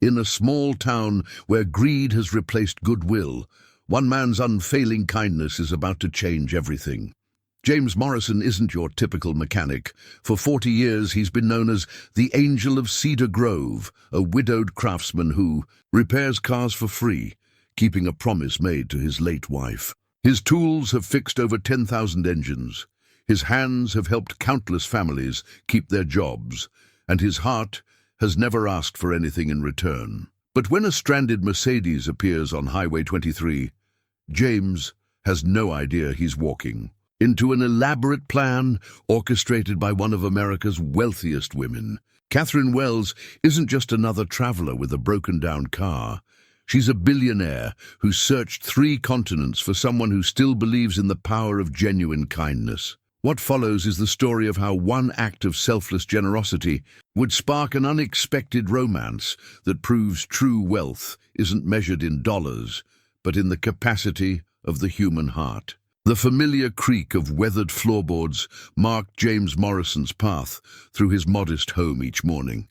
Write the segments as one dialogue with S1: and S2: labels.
S1: In a small town where greed has replaced goodwill, one man's unfailing kindness is about to change everything. James Morrison isn't your typical mechanic. For 40 years he's been known as the Angel of Cedar Grove, a widowed craftsman who repairs cars for free, keeping a promise made to his late wife. His tools have fixed over 10,000 engines. His hands have helped countless families keep their jobs, and his heart has never asked for anything in return. But when a stranded Mercedes appears on Highway 23, James has no idea he's walking into an elaborate plan orchestrated by one of America's wealthiest women. Katherine Wells isn't just another traveler with a broken-down car. She's a billionaire who searched 3 continents for someone who still believes in the power of genuine kindness. What follows is the story of how one act of selfless generosity would spark an unexpected romance that proves true wealth isn't measured in dollars, but in the capacity of the human heart. The familiar creak of weathered floorboards marked James Morrison's path through his modest home each morning.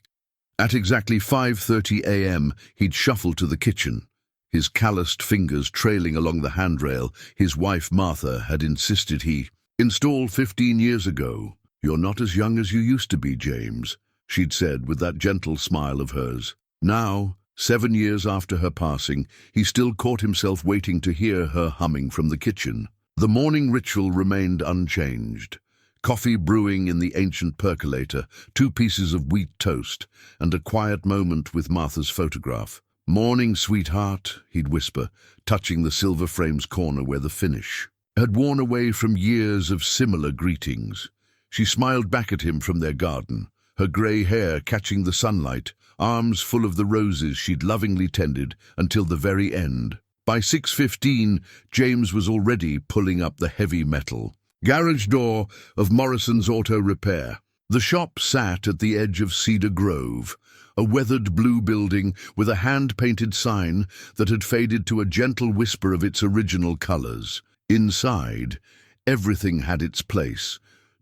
S1: At exactly 5:30 a.m., he'd shuffle to the kitchen, his calloused fingers trailing along the handrail his wife Martha had insisted he install 15 years ago. "You're not as young as you used to be, James," she'd said with that gentle smile of hers. Now, 7 years after her passing, he still caught himself waiting to hear her humming from the kitchen. The morning ritual remained unchanged. Coffee brewing in the ancient percolator, 2 pieces of wheat toast, and a quiet moment with Martha's photograph. "Morning, sweetheart," he'd whisper, touching the silver frame's corner where the finish had worn away from years of similar greetings. She smiled back at him from their garden, her grey hair catching the sunlight, arms full of the roses she'd lovingly tended until the very end. By 6:15, James was already pulling up the heavy metal garage door of Morrison's Auto Repair. The shop sat at the edge of Cedar Grove, a weathered blue building with a hand-painted sign that had faded to a gentle whisper of its original colors. Inside, everything had its place.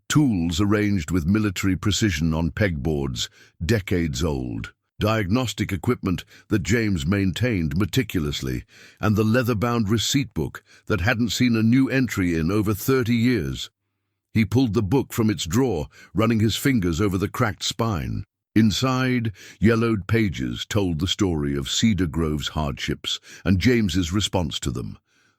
S1: Tools arranged with military precision on pegboards, decades old. Diagnostic equipment that James maintained meticulously, and the leather-bound receipt book that hadn't seen a new entry in over 30 years. He pulled the book from its drawer, running his fingers over the cracked spine. Inside, yellowed pages told the story of Cedar Grove's hardships and James's response to them.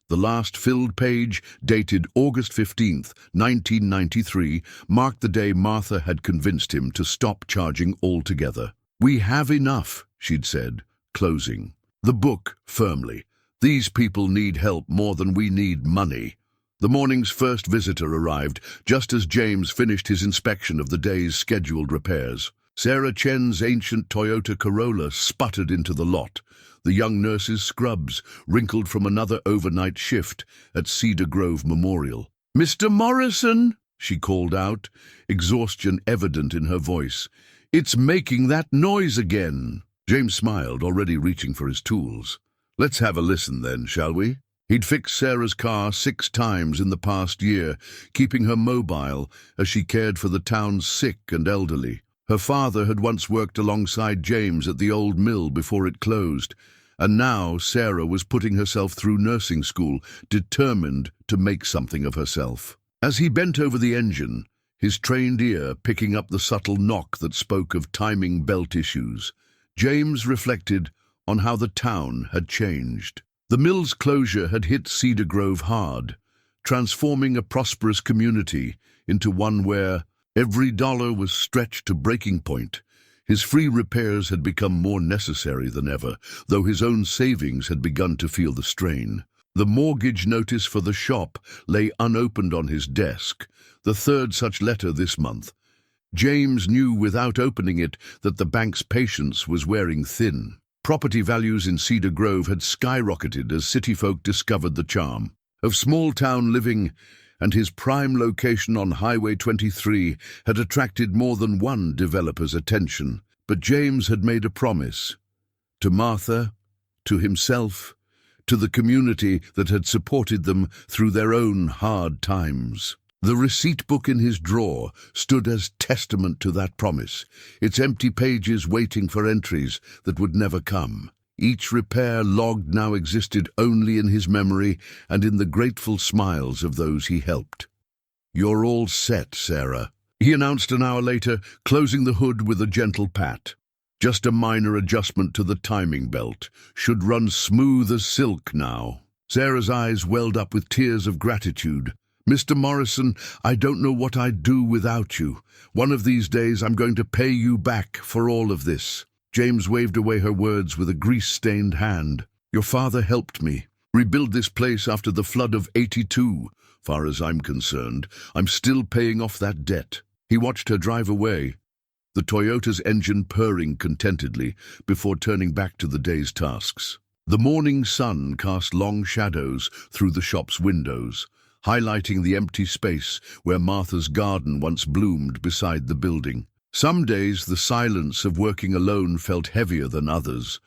S1: The last filled page, dated August 15th, 1993, marked the day Martha had convinced him to stop charging altogether. "We have enough," she'd said, closing the book firmly. "These people need help more than we need money." The morning's first visitor arrived just as James finished his inspection of the day's scheduled repairs. Sarah Chen's ancient Toyota Corolla sputtered into the lot, the young nurse's scrubs wrinkled from another overnight shift at Cedar Grove Memorial. "Mr. Morrison," she called out, exhaustion evident in her voice. "It's making that noise again." James smiled, already reaching for his tools. "Let's have a listen then, shall we?" He'd fixed Sarah's car 6 times in the past year, keeping her mobile as she cared for the town's sick and elderly. Her father had once worked alongside James at the old mill before it closed, and now Sarah was putting herself through nursing school, determined to make something of herself. As he bent over the engine, his trained ear picking up the subtle knock that spoke of timing belt issues, James reflected on how the town had changed. The mill's closure had hit Cedar Grove hard, transforming a prosperous community into one where every dollar was stretched to breaking point. His free repairs had become more necessary than ever, though his own savings had begun to feel the strain. The mortgage notice for the shop lay unopened on his desk, the 3rd such letter this month. James knew without opening it that the bank's patience was wearing thin. Property values in Cedar Grove had skyrocketed as city folk discovered the charm of small-town living, and his prime location on Highway 23 had attracted more than one developer's attention. But James had made a promise to Martha, to himself, to the community that had supported them through their own hard times. The receipt book in his drawer stood as testament to that promise, its empty pages waiting for entries that would never come. Each repair logged now existed only in his memory and in the grateful smiles of those he helped. "You're all set, Sarah," he announced an hour later, closing the hood with a gentle pat. "Just a minor adjustment to the timing belt. Should run smooth as silk now." Sarah's eyes welled up with tears of gratitude. "Mr. Morrison, I don't know what I'd do without you. One of these days I'm going to pay you back for all of this." James waved away her words with a grease-stained hand. "Your father helped me rebuild this place after the flood of '82. Far as I'm concerned, I'm still paying off that debt." He watched her drive away, the Toyota's engine purring contentedly before turning back to the day's tasks. The morning sun cast long shadows through the shop's windows, highlighting the empty space where Martha's garden once bloomed beside the building. Some days the silence of working alone felt heavier than others,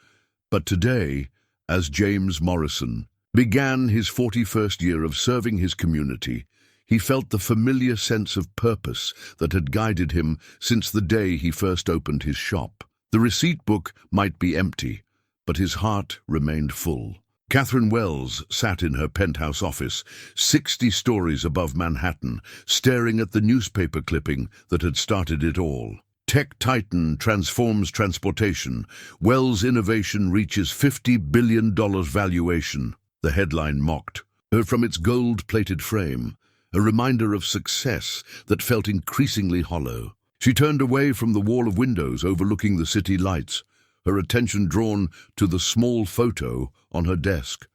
S1: but today, as James Morrison began his 41st year of serving his community, he felt the familiar sense of purpose that had guided him since the day he first opened his shop. The receipt book might be empty, but his heart remained full. Katherine Wells sat in her penthouse office, 60 stories above Manhattan, staring at the newspaper clipping that had started it all. "Tech Titan transforms transportation. Wells' innovation reaches $50 billion valuation," the headline mocked. From its gold-plated frame, a reminder of success that felt increasingly hollow. She turned away from the wall of windows overlooking the city lights, her attention drawn to the small photo on her desk.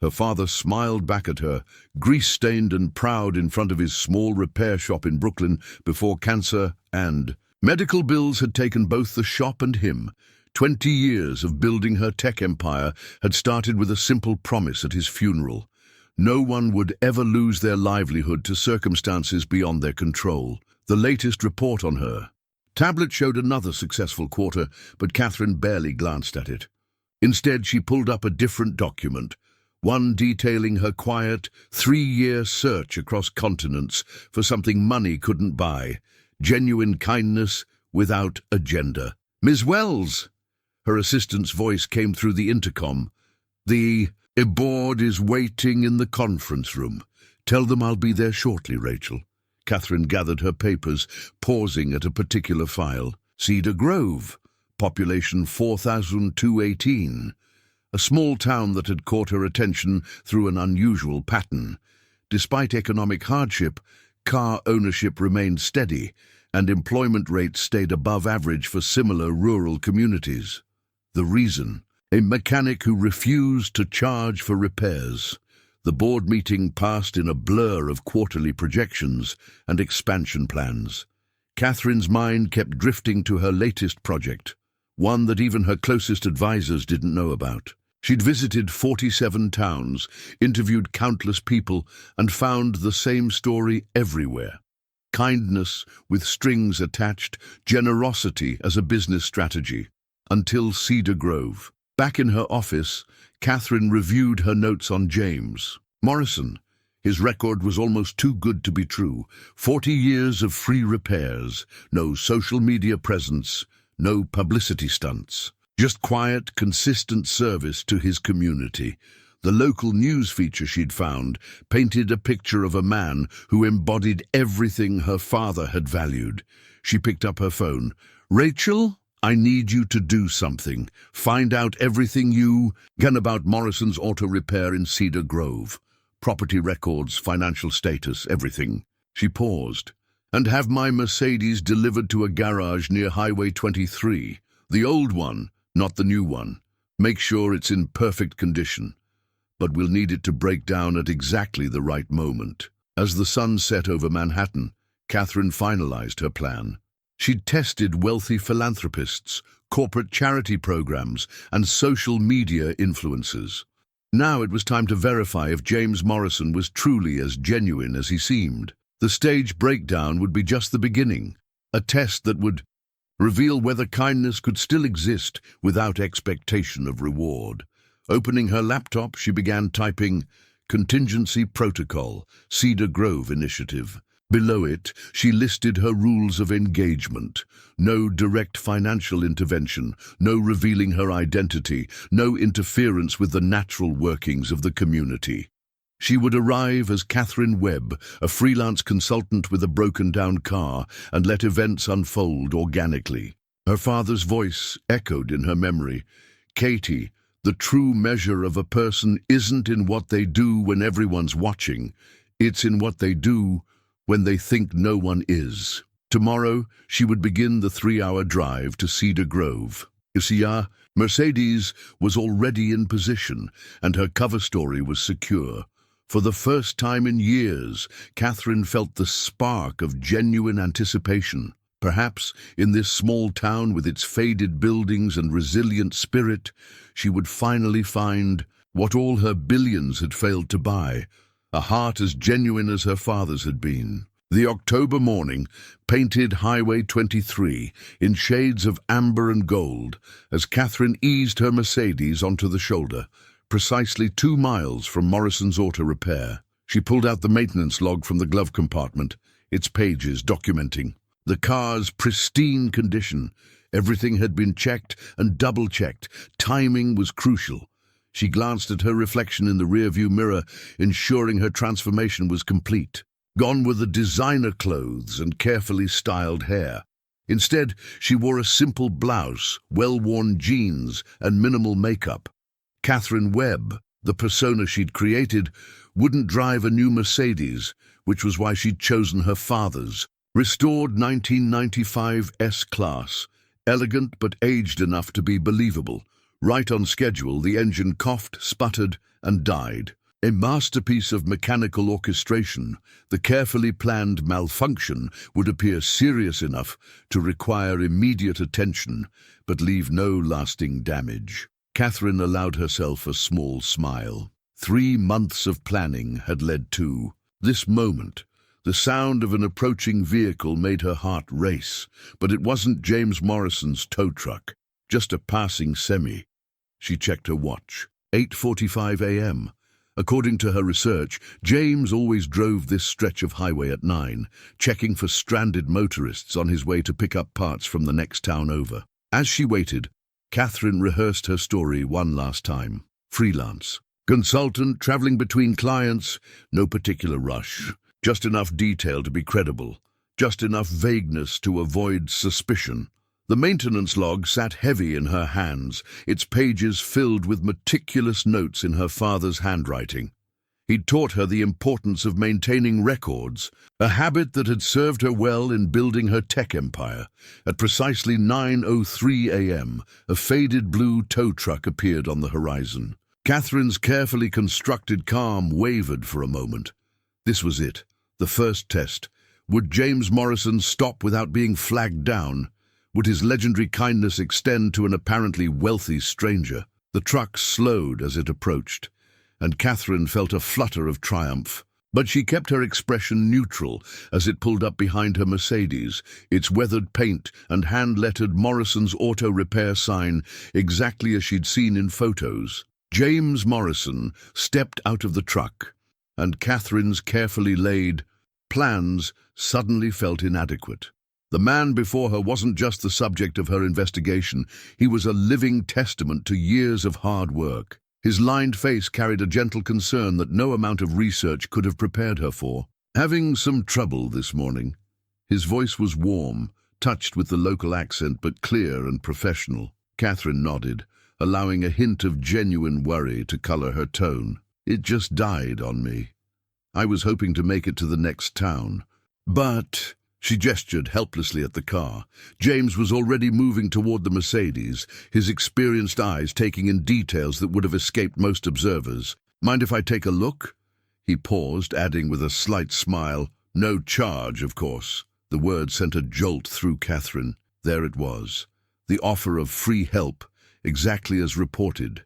S1: Her father smiled back at her, grease-stained and proud in front of his small repair shop in Brooklyn before cancer and medical bills had taken both the shop and him. 20 years of building her tech empire had started with a simple promise at his funeral. No one would ever lose their livelihood to circumstances beyond their control. The latest report on her tablet showed another successful quarter, but Katherine barely glanced at it. Instead, she pulled up a different document, one detailing her quiet, 3-year search across continents for something money couldn't buy, genuine kindness without agenda. "Ms. Wells!" Her assistant's voice came through the intercom. "The board is waiting in the conference room. Tell them I'll be there shortly, Rachel." Katherine gathered her papers, pausing at a particular file. Cedar Grove, population 4,218. A small town that had caught her attention through an unusual pattern. Despite economic hardship, car ownership remained steady, and employment rates stayed above average for similar rural communities. The reason? A mechanic who refused to charge for repairs. The board meeting passed in a blur of quarterly projections and expansion plans. Katherine's mind kept drifting to her latest project, one that even her closest advisors didn't know about. She'd visited 47 towns, interviewed countless people, and found the same story everywhere. Kindness with strings attached, generosity as a business strategy. Until Cedar Grove. Back in her office, Katherine reviewed her notes on James Morrison. His record was almost too good to be true. 40 years of free repairs, no social media presence, no publicity stunts. Just quiet, consistent service to his community. The local news feature she'd found painted a picture of a man who embodied everything her father had valued. She picked up her phone. "Rachel? I need you to do something. Find out everything you can about Morrison's auto repair in Cedar Grove. Property records, financial status, everything." She paused. "And have my Mercedes delivered to a garage near Highway 23. The old one, not the new one. Make sure it's in perfect condition. But we'll need it to break down at exactly the right moment." As the sun set over Manhattan, Katherine finalized her plan. She'd tested wealthy philanthropists, corporate charity programs, and social media influencers. Now it was time to verify if James Morrison was truly as genuine as he seemed. The stage breakdown would be just the beginning, a test that would reveal whether kindness could still exist without expectation of reward. Opening her laptop, she began typing, "Contingency Protocol, Cedar Grove Initiative. Below it, she listed her rules of engagement. No direct financial intervention, no revealing her identity, no interference with the natural workings of the community. She would arrive as Katherine Webb, a freelance consultant with a broken-down car, and let events unfold organically. Her father's voice echoed in her memory. "Katie, the true measure of a person isn't in what they do when everyone's watching. It's in what they do when they think no one is." Tomorrow, she would begin the 3-hour drive to Cedar Grove. Mercedes was already in position, and her cover story was secure. For the first time in years, Katherine felt the spark of genuine anticipation. Perhaps, in this small town with its faded buildings and resilient spirit, she would finally find what all her billions had failed to buy: a heart as genuine as her father's had been. The October morning painted Highway 23 in shades of amber and gold as Katherine eased her Mercedes onto the shoulder, precisely 2 miles from Morrison's auto repair. She pulled out the maintenance log from the glove compartment, its pages documenting the car's pristine condition. Everything had been checked and double-checked. Timing was crucial. She glanced at her reflection in the rearview mirror, ensuring her transformation was complete. Gone were the designer clothes and carefully styled hair. Instead, she wore a simple blouse, well-worn jeans, and minimal makeup. Katherine Webb, the persona she'd created, wouldn't drive a new Mercedes, which was why she'd chosen her father's. Restored 1995 S-Class, elegant but aged enough to be believable. Right on schedule, the engine coughed, sputtered, and died. A masterpiece of mechanical orchestration, the carefully planned malfunction would appear serious enough to require immediate attention, but leave no lasting damage. Katherine allowed herself a small smile. 3 months of planning had led to this moment. The sound of an approaching vehicle made her heart race, but it wasn't James Morrison's tow truck, just a passing semi. She checked her watch. 8:45 a.m. According to her research, James always drove this stretch of highway at 9, checking for stranded motorists on his way to pick up parts from the next town over. As she waited, Katherine rehearsed her story one last time. Freelance. Consultant, traveling between clients, no particular rush. Just enough detail to be credible. Just enough vagueness to avoid suspicion. The maintenance log sat heavy in her hands, its pages filled with meticulous notes in her father's handwriting. He'd taught her the importance of maintaining records, a habit that had served her well in building her tech empire. At precisely 9:03 a.m., a faded blue tow truck appeared on the horizon. Katherine's carefully constructed calm wavered for a moment. This was it, the first test. Would James Morrison stop without being flagged down? Would his legendary kindness extend to an apparently wealthy stranger? The truck slowed as it approached, and Katherine felt a flutter of triumph. But she kept her expression neutral as it pulled up behind her Mercedes, its weathered paint and hand-lettered Morrison's auto repair sign exactly as she'd seen in photos. James Morrison stepped out of the truck, and Katherine's carefully laid plans suddenly felt inadequate. The man before her wasn't just the subject of her investigation, he was a living testament to years of hard work. His lined face carried a gentle concern that no amount of research could have prepared her for. "Having some trouble this morning?" His voice was warm, touched with the local accent, but clear and professional. Katherine nodded, allowing a hint of genuine worry to color her tone. "It just died on me. I was hoping to make it to the next town. But..." She gestured helplessly at the car. James was already moving toward the Mercedes, his experienced eyes taking in details that would have escaped most observers. "Mind if I take a look?" He paused, adding with a slight smile, "No charge, of course." The word sent a jolt through Katherine. There it was, the offer of free help, exactly as reported.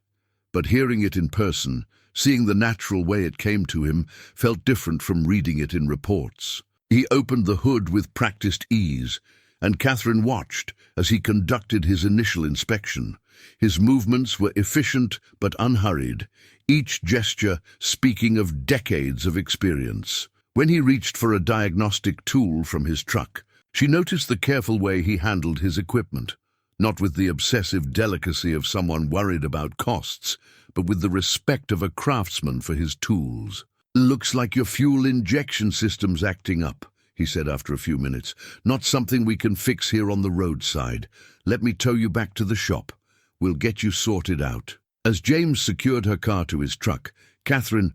S1: But hearing it in person, seeing the natural way it came to him, felt different from reading it in reports. He opened the hood with practiced ease, and Katherine watched as he conducted his initial inspection. His movements were efficient but unhurried, each gesture speaking of decades of experience. When he reached for a diagnostic tool from his truck, she noticed the careful way he handled his equipment, not with the obsessive delicacy of someone worried about costs, but with the respect of a craftsman for his tools. "Looks like your fuel injection system's acting up," he said after a few minutes. "Not something we can fix here on the roadside. Let me tow you back to the shop. We'll get you sorted out." As James secured her car to his truck, Katherine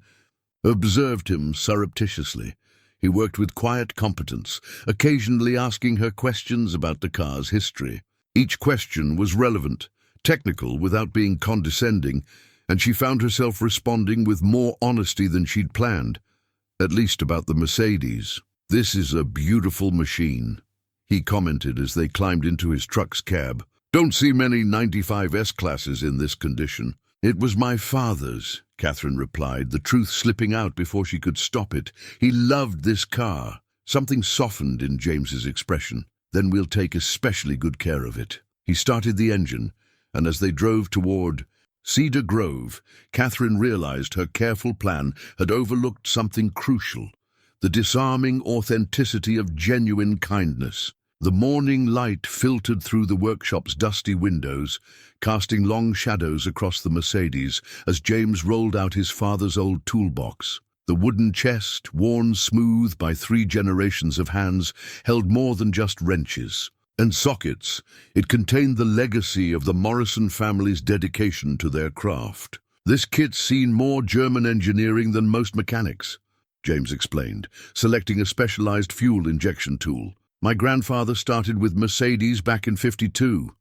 S1: observed him surreptitiously. He worked with quiet competence, occasionally asking her questions about the car's history. Each question was relevant, technical without being condescending, and she found herself responding with more honesty than she'd planned, at least about the Mercedes. "This is a beautiful machine," he commented as they climbed into his truck's cab. "Don't see many 95 S-classes in this condition." "It was my father's," Katherine replied, the truth slipping out before she could stop it. "He loved this car." Something softened in James's expression. "Then we'll take especially good care of it." He started the engine, and as they drove toward Cedar Grove, Katherine realized her careful plan had overlooked something crucial: the disarming authenticity of genuine kindness. The morning light filtered through the workshop's dusty windows, casting long shadows across the Mercedes as James rolled out his father's old toolbox. The wooden chest, worn smooth by 3 generations of hands, held more than just wrenches and sockets. It contained the legacy of the Morrison family's dedication to their craft. "This kit's seen more German engineering than most mechanics," James explained, selecting a specialized fuel injection tool. "My grandfather started with Mercedes back in '52,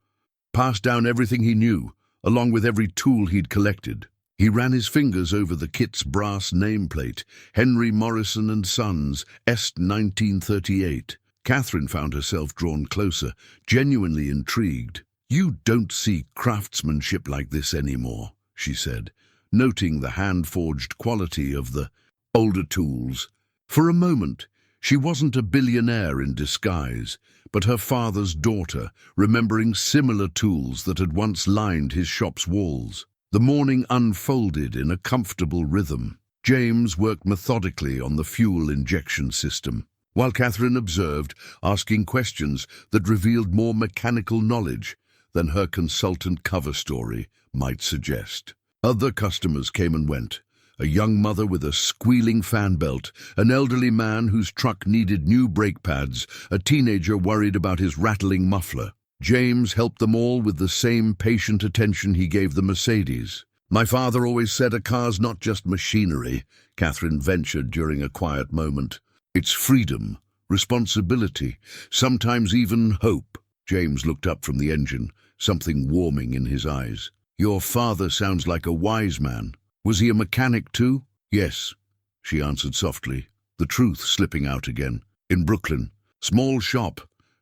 S1: passed down everything he knew, along with every tool he'd collected." He ran his fingers over the kit's brass nameplate, Henry Morrison and Sons, Est 1938. Katherine found herself drawn closer, genuinely intrigued. "You don't see craftsmanship like this anymore," she said, noting the hand-forged quality of the older tools. For a moment, she wasn't a billionaire in disguise, but her father's daughter, remembering similar tools that had once lined his shop's walls. The morning unfolded in a comfortable rhythm. James worked methodically on the fuel injection system, while Katherine observed, asking questions that revealed more mechanical knowledge than her consultant cover story might suggest. Other customers came and went. A young mother with a squealing fan belt, an elderly man whose truck needed new brake pads, a teenager worried about his rattling muffler. James helped them all with the same patient attention he gave the Mercedes. "My father always said a car's not just machinery," Katherine ventured during a quiet moment. "It's freedom, responsibility, sometimes even hope." James looked up from the engine, something warming in his eyes. "Your father sounds like a wise man. Was he a mechanic too?" "Yes," she answered softly, the truth slipping out again. "In Brooklyn. Small shop.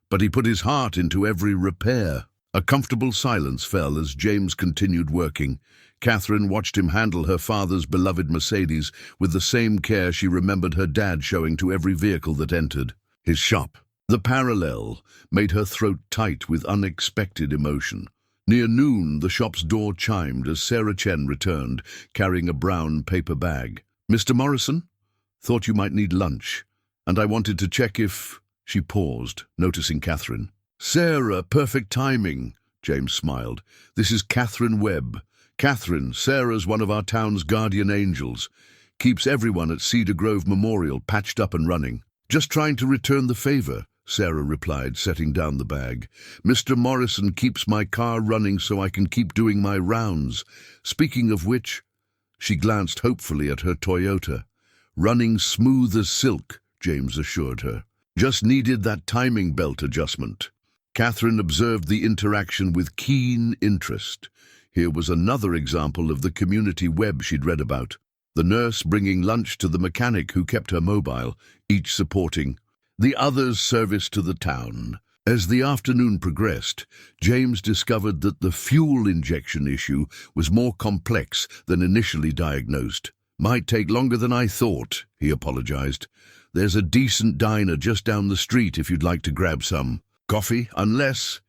S1: But he put his heart into every repair." A comfortable silence fell as James continued working. Katherine watched him handle her father's beloved Mercedes with the same care she remembered her dad showing to every vehicle that entered his shop. The parallel made her throat tight with unexpected emotion. Near noon, the shop's door chimed as Sarah Chen returned, carrying a brown paper bag. "Mr. Morrison? Thought you might need lunch, and I wanted to check if—" She paused, noticing Katherine. "Sarah, perfect timing," James smiled. "This is Katherine Webb. Katherine, Sarah's one of our town's guardian angels. Keeps everyone at Cedar Grove Memorial patched up and running." "Just trying to return the favor," Sarah replied, setting down the bag. "Mr. Morrison keeps my car running so I can keep doing my rounds. Speaking of which," she glanced hopefully at her Toyota. "Running smooth as silk," James assured her. "Just needed that timing belt adjustment." Katherine observed the interaction with keen interest. Here was another example of the community web she'd read about. The nurse bringing lunch to the mechanic who kept her mobile, each supporting the other's service to the town. As the afternoon progressed, James discovered that the fuel injection issue was more complex than initially diagnosed. "Might take longer than I thought," he apologized. "There's a decent diner just down the street if you'd like to grab some coffee, unless—"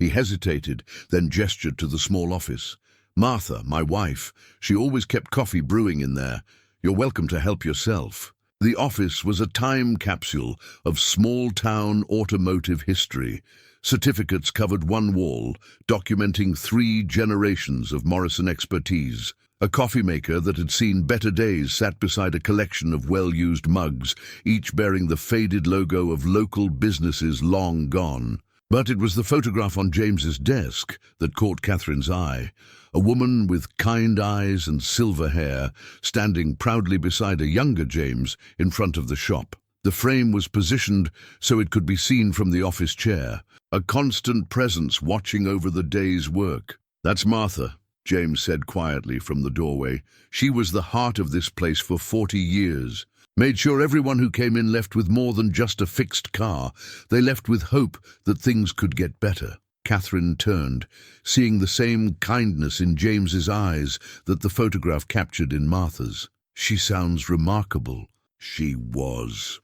S1: He hesitated, then gestured to the small office. "Martha, my wife, she always kept coffee brewing in there. You're welcome to help yourself." The office was a time capsule of small-town automotive history. Certificates covered one wall, documenting 3 generations of Morrison expertise. A coffee maker that had seen better days sat beside a collection of well-used mugs, each bearing the faded logo of local businesses long gone. But it was the photograph on James's desk that caught Katherine's eye. A woman with kind eyes and silver hair, standing proudly beside a younger James in front of the shop. The frame was positioned so it could be seen from the office chair, a constant presence watching over the day's work. "That's Martha," James said quietly from the doorway. "She was the heart of this place for 40 years. Made sure everyone who came in left with more than just a fixed car. They left with hope that things could get better." Katherine turned, seeing the same kindness in James's eyes that the photograph captured in Martha's. "She sounds remarkable." "She was."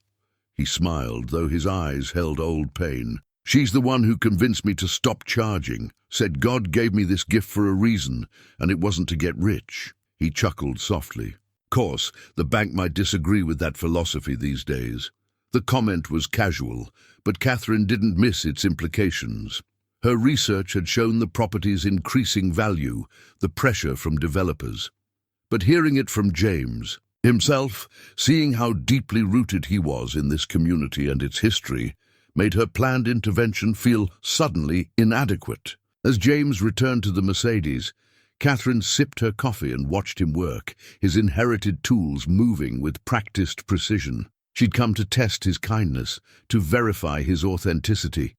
S1: He smiled, though his eyes held old pain. "She's the one who convinced me to stop charging. Said God gave me this gift for a reason, and it wasn't to get rich." He chuckled softly. "Course, the bank might disagree with that philosophy these days." The comment was casual, but Katherine didn't miss its implications. Her research had shown the property's increasing value, the pressure from developers. But hearing it from James himself, seeing how deeply rooted he was in this community and its history, made her planned intervention feel suddenly inadequate. As James returned to the Mercedes, Katherine sipped her coffee and watched him work, his inherited tools moving with practiced precision. She'd come to test his kindness, to verify his authenticity.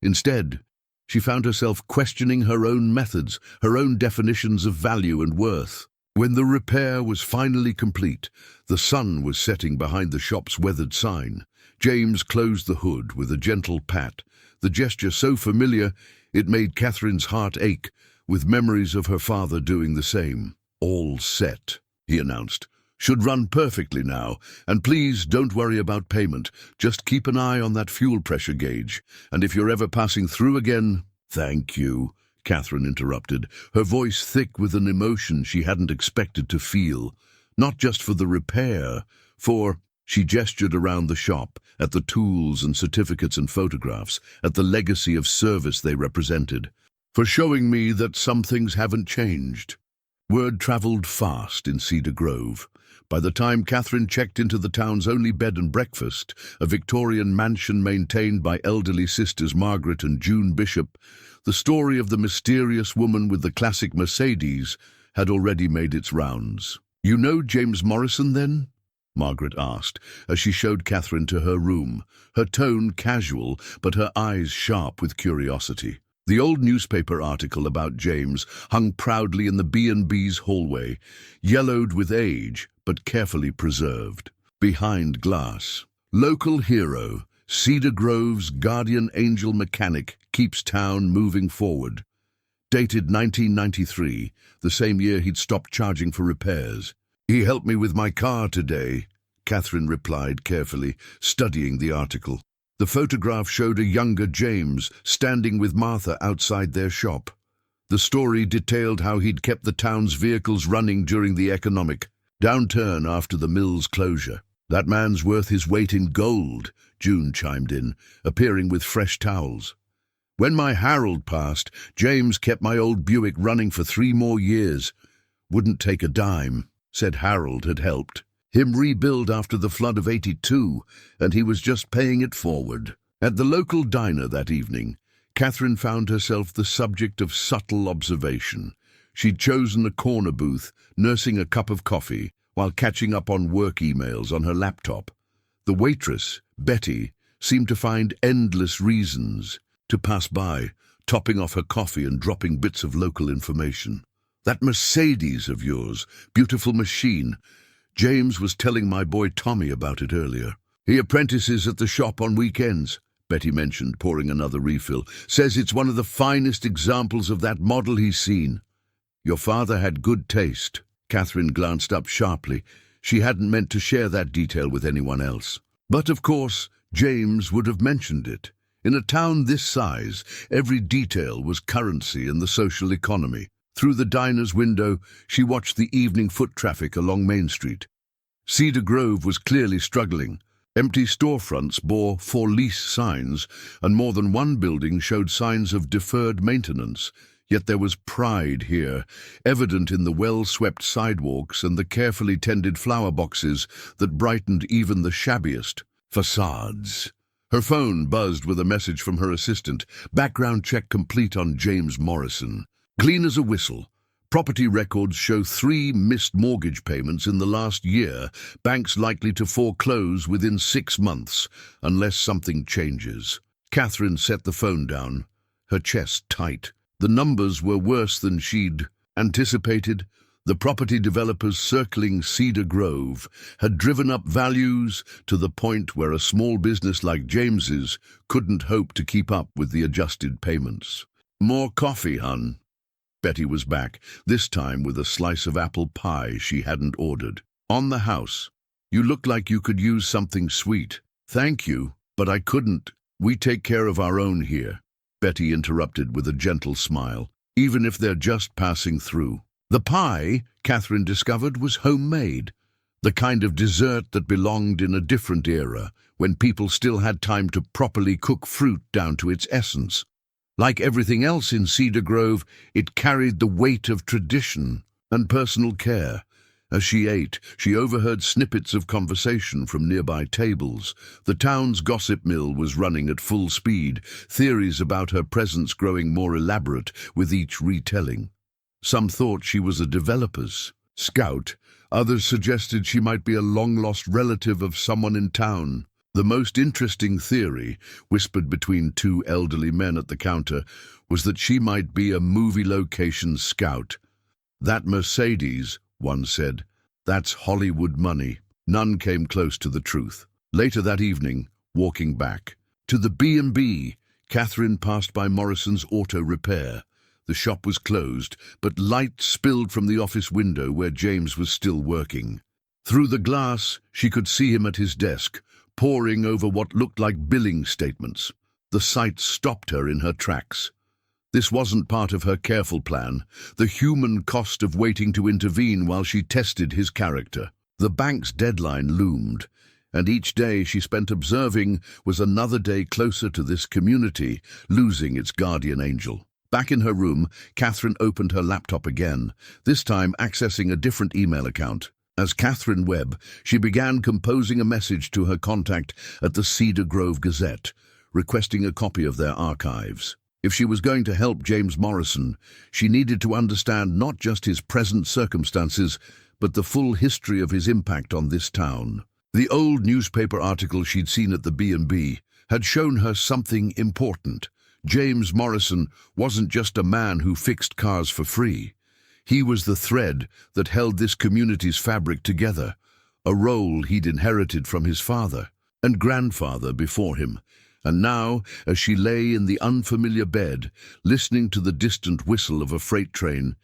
S1: Instead, she found herself questioning her own methods, her own definitions of value and worth. When the repair was finally complete, the sun was setting behind the shop's weathered sign. James closed the hood with a gentle pat, the gesture so familiar it made Katherine's heart ache, with memories of her father doing the same. "All set," he announced. "Should run perfectly now, and please don't worry about payment. Just keep an eye on that fuel pressure gauge, and if you're ever passing through again—" "Thank you," Katherine interrupted, her voice thick with an emotion she hadn't expected to feel. "Not just for the repair, for—" She gestured around the shop, at the tools and certificates and photographs, at the legacy of service they represented. "For showing me that some things haven't changed." Word traveled fast in Cedar Grove. By the time Katherine checked into the town's only bed and breakfast, a Victorian mansion maintained by elderly sisters Margaret and June Bishop, the story of the mysterious woman with the classic Mercedes had already made its rounds. "You know James Morrison, then?" Margaret asked, as she showed Katherine to her room, her tone casual but her eyes sharp with curiosity. The old newspaper article about James hung proudly in the B&B's hallway, yellowed with age but carefully preserved. Behind glass. "Local hero, Cedar Grove's guardian angel mechanic keeps town moving forward." Dated 1993, the same year he'd stopped charging for repairs. "He helped me with my car today," Katherine replied carefully, studying the article. The photograph showed a younger James standing with Martha outside their shop. The story detailed how he'd kept the town's vehicles running during the economic downturn after the mill's closure. "That man's worth his weight in gold," June chimed in, appearing with fresh towels. "When my Harold passed, James kept my old Buick running for 3 more years. Wouldn't take a dime. Said Harold had helped him rebuild after the flood of '82, and he was just paying it forward." At the local diner that evening, Katherine found herself the subject of subtle observation. She'd chosen a corner booth, nursing a cup of coffee, while catching up on work emails on her laptop. The waitress, Betty, seemed to find endless reasons to pass by, topping off her coffee and dropping bits of local information. "That Mercedes of yours, beautiful machine. James was telling my boy Tommy about it earlier. He apprentices at the shop on weekends," Betty mentioned, pouring another refill. "Says it's one of the finest examples of that model he's seen." "Your father had good taste." Katherine glanced up sharply. She hadn't meant to share that detail with anyone else. But of course, James would have mentioned it. In a town this size, every detail was currency in the social economy. Through the diner's window, she watched the evening foot traffic along Main Street. Cedar Grove was clearly struggling. Empty storefronts bore "for lease" signs, and more than one building showed signs of deferred maintenance. Yet there was pride here, evident in the well-swept sidewalks and the carefully tended flower boxes that brightened even the shabbiest facades. Her phone buzzed with a message from her assistant. Background check complete on James Morrison. Clean as a whistle. Property records show 3 missed mortgage payments in the last year. Banks likely to foreclose within 6 months, unless something changes. Katherine set the phone down, her chest tight. The numbers were worse than she'd anticipated. The property developers circling Cedar Grove had driven up values to the point where a small business like James's couldn't hope to keep up with the adjusted payments. "More coffee, hun." Betty was back, this time with a slice of apple pie she hadn't ordered. "On the house. You look like you could use something sweet." "Thank you, but I couldn't. We take care of our own here," Betty interrupted with a gentle smile, "even if they're just passing through." The pie, Katherine discovered, was homemade, the kind of dessert that belonged in a different era, when people still had time to properly cook fruit down to its essence. Like everything else in Cedar Grove, it carried the weight of tradition and personal care. As she ate, she overheard snippets of conversation from nearby tables. The town's gossip mill was running at full speed, theories about her presence growing more elaborate with each retelling. Some thought she was a developer's scout. Others suggested she might be a long-lost relative of someone in town. The most interesting theory, whispered between 2 elderly men at the counter, was that she might be a movie location scout. "That Mercedes," one said, "that's Hollywood money." None came close to the truth. Later that evening, walking back to the B&B, Katherine passed by Morrison's auto repair. The shop was closed, but light spilled from the office window where James was still working. Through the glass, she could see him at his desk, poring over what looked like billing statements. The sight stopped her in her tracks. This wasn't part of her careful plan, the human cost of waiting to intervene while she tested his character. The bank's deadline loomed, and each day she spent observing was another day closer to this community losing its guardian angel. Back in her room, Katherine opened her laptop again, this time accessing a different email account. As Katherine Webb, she began composing a message to her contact at the Cedar Grove Gazette, requesting a copy of their archives. If she was going to help James Morrison, she needed to understand not just his present circumstances, but the full history of his impact on this town. The old newspaper article she'd seen at the B&B had shown her something important. James Morrison wasn't just a man who fixed cars for free. He was the thread that held this community's fabric together, a role he'd inherited from his father and grandfather before him. And now, as she lay in the unfamiliar bed, listening to the distant whistle of a freight train,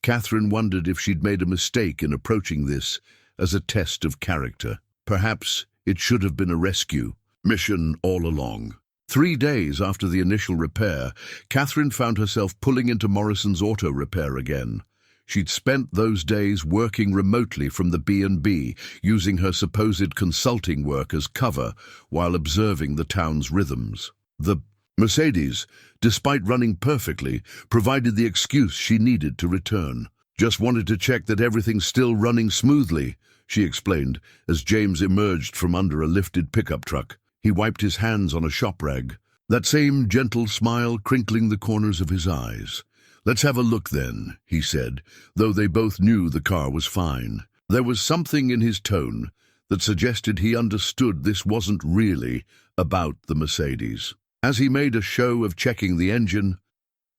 S1: Katherine wondered if she'd made a mistake in approaching this as a test of character. Perhaps it should have been a rescue mission all along. 3 days after the initial repair, Katherine found herself pulling into Morrison's auto repair again. She'd spent those days working remotely from the B&B, using her supposed consulting work as cover while observing the town's rhythms. The Mercedes, despite running perfectly, provided the excuse she needed to return. "Just wanted to check that everything's still running smoothly," she explained, as James emerged from under a lifted pickup truck. He wiped his hands on a shop rag, that same gentle smile crinkling the corners of his eyes. "Let's have a look then," he said, though they both knew the car was fine. There was something in his tone that suggested he understood this wasn't really about the Mercedes. As he made a show of checking the engine,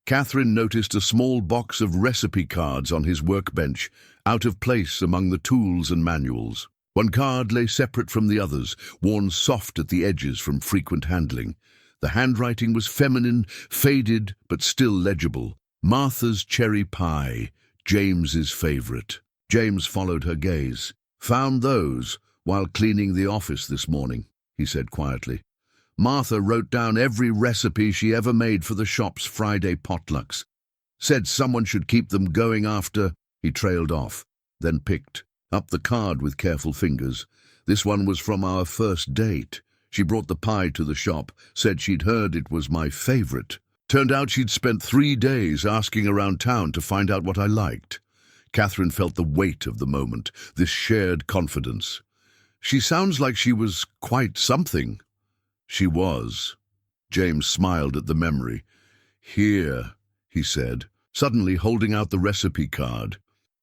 S1: Katherine noticed a small box of recipe cards on his workbench, out of place among the tools and manuals. One card lay separate from the others, worn soft at the edges from frequent handling. The handwriting was feminine, faded, but still legible. "Martha's cherry pie, James's favorite." James followed her gaze. "Found those while cleaning the office this morning," he said quietly. "Martha wrote down every recipe she ever made for the shop's Friday potlucks. Said someone should keep them going after—" He trailed off, then picked up the card with careful fingers. This one was from our first date. She brought the pie to the shop, said she'd heard it was my favorite. Turned out she'd spent 3 days asking around town to find out what I liked. Katherine felt the weight of the moment, this shared confidence. She sounds like she was quite something. She was. James smiled at the memory. Here, he said, suddenly holding out the recipe card.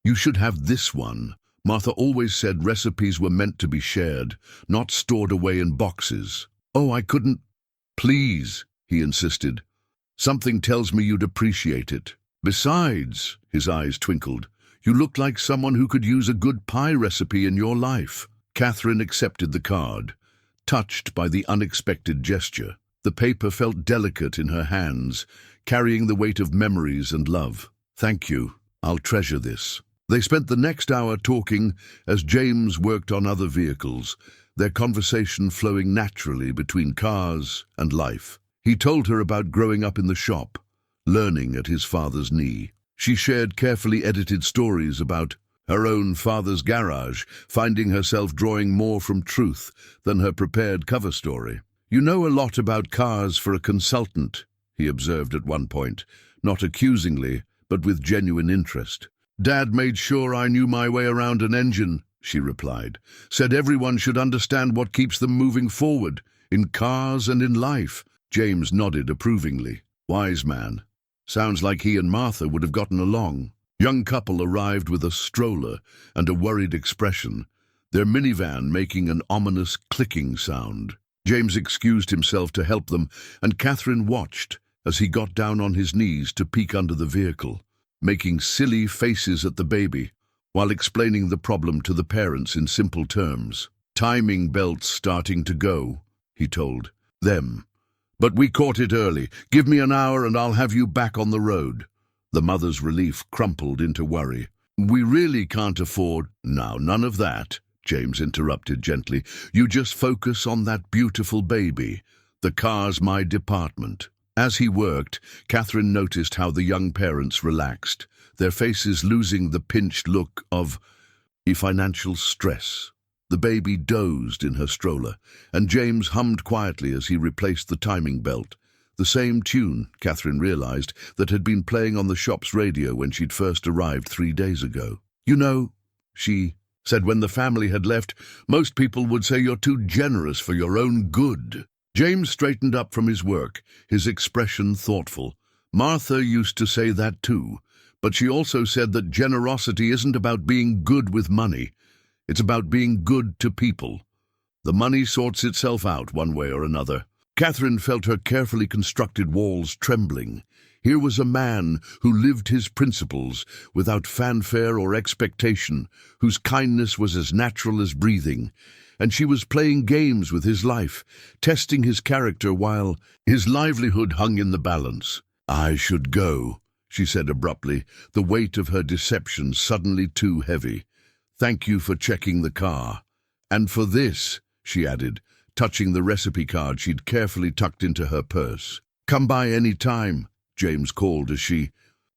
S1: You should have this one. Martha always said recipes were meant to be shared, not stored away in boxes. Oh, I couldn't. Please, he insisted. Something tells me you'd appreciate it. Besides, his eyes twinkled, you look like someone who could use a good pie recipe in your life. Katherine accepted the card, touched by the unexpected gesture. The paper felt delicate in her hands, carrying the weight of memories and love. Thank you. I'll treasure this. They spent the next hour talking as James worked on other vehicles, their conversation flowing naturally between cars and life. He told her about growing up in the shop, learning at his father's knee. She shared carefully edited stories about her own father's garage, finding herself drawing more from truth than her prepared cover story. You know a lot about cars for a consultant, he observed at one point, not accusingly, but with genuine interest. Dad made sure I knew my way around an engine, she replied. Said everyone should understand what keeps them moving forward, in cars and in life. James nodded approvingly. Wise man. Sounds like he and Martha would have gotten along. Young couple arrived with a stroller and a worried expression, their minivan making an ominous clicking sound. James excused himself to help them, and Katherine watched as he got down on his knees to peek under the vehicle, making silly faces at the baby, while explaining the problem to the parents in simple terms. Timing belt's starting to go, he told them. But we caught it early. Give me an hour and I'll have you back on the road. The mother's relief crumpled into worry. We really can't afford... Now, none of that, James interrupted gently. You just focus on that beautiful baby. The car's my department. As he worked, Katherine noticed how the young parents relaxed, their faces losing the pinched look of financial stress. The baby dozed in her stroller, and James hummed quietly as he replaced the timing belt. The same tune, Katherine realized, that had been playing on the shop's radio when she'd first arrived 3 days ago. You know, she said when the family had left, most people would say you're too generous for your own good. James straightened up from his work, his expression thoughtful. Martha used to say that too, but she also said that generosity isn't about being good with money. It's about being good to people. The money sorts itself out one way or another. Katherine felt her carefully constructed walls trembling. Here was a man who lived his principles without fanfare or expectation, whose kindness was as natural as breathing, and she was playing games with his life, testing his character while his livelihood hung in the balance. I should go, she said abruptly, the weight of her deception suddenly too heavy. Thank you for checking the car. And for this, she added, touching the recipe card she'd carefully tucked into her purse. Come by any time, James called as she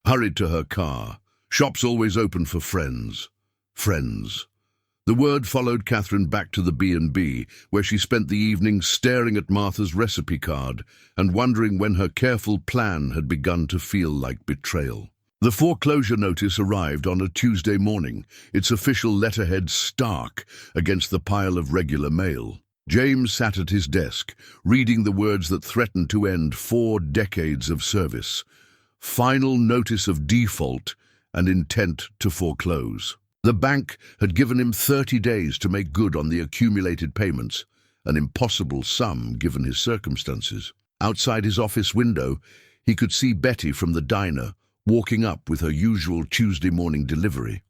S1: hurried to her car. Shop's always open for friends. Friends. The word followed Katherine back to the B&B, where she spent the evening staring at Martha's recipe card and wondering when her careful plan had begun to feel like betrayal. The foreclosure notice arrived on a Tuesday morning, its official letterhead stark against the pile of regular mail. James sat at his desk, reading the words that threatened to end 4 decades of service. Final notice of default and intent to foreclose. The bank had given him 30 days to make good on the accumulated payments, an impossible sum given his circumstances. Outside his office window, he could see Betty from the diner, walking up with her usual Tuesday morning delivery.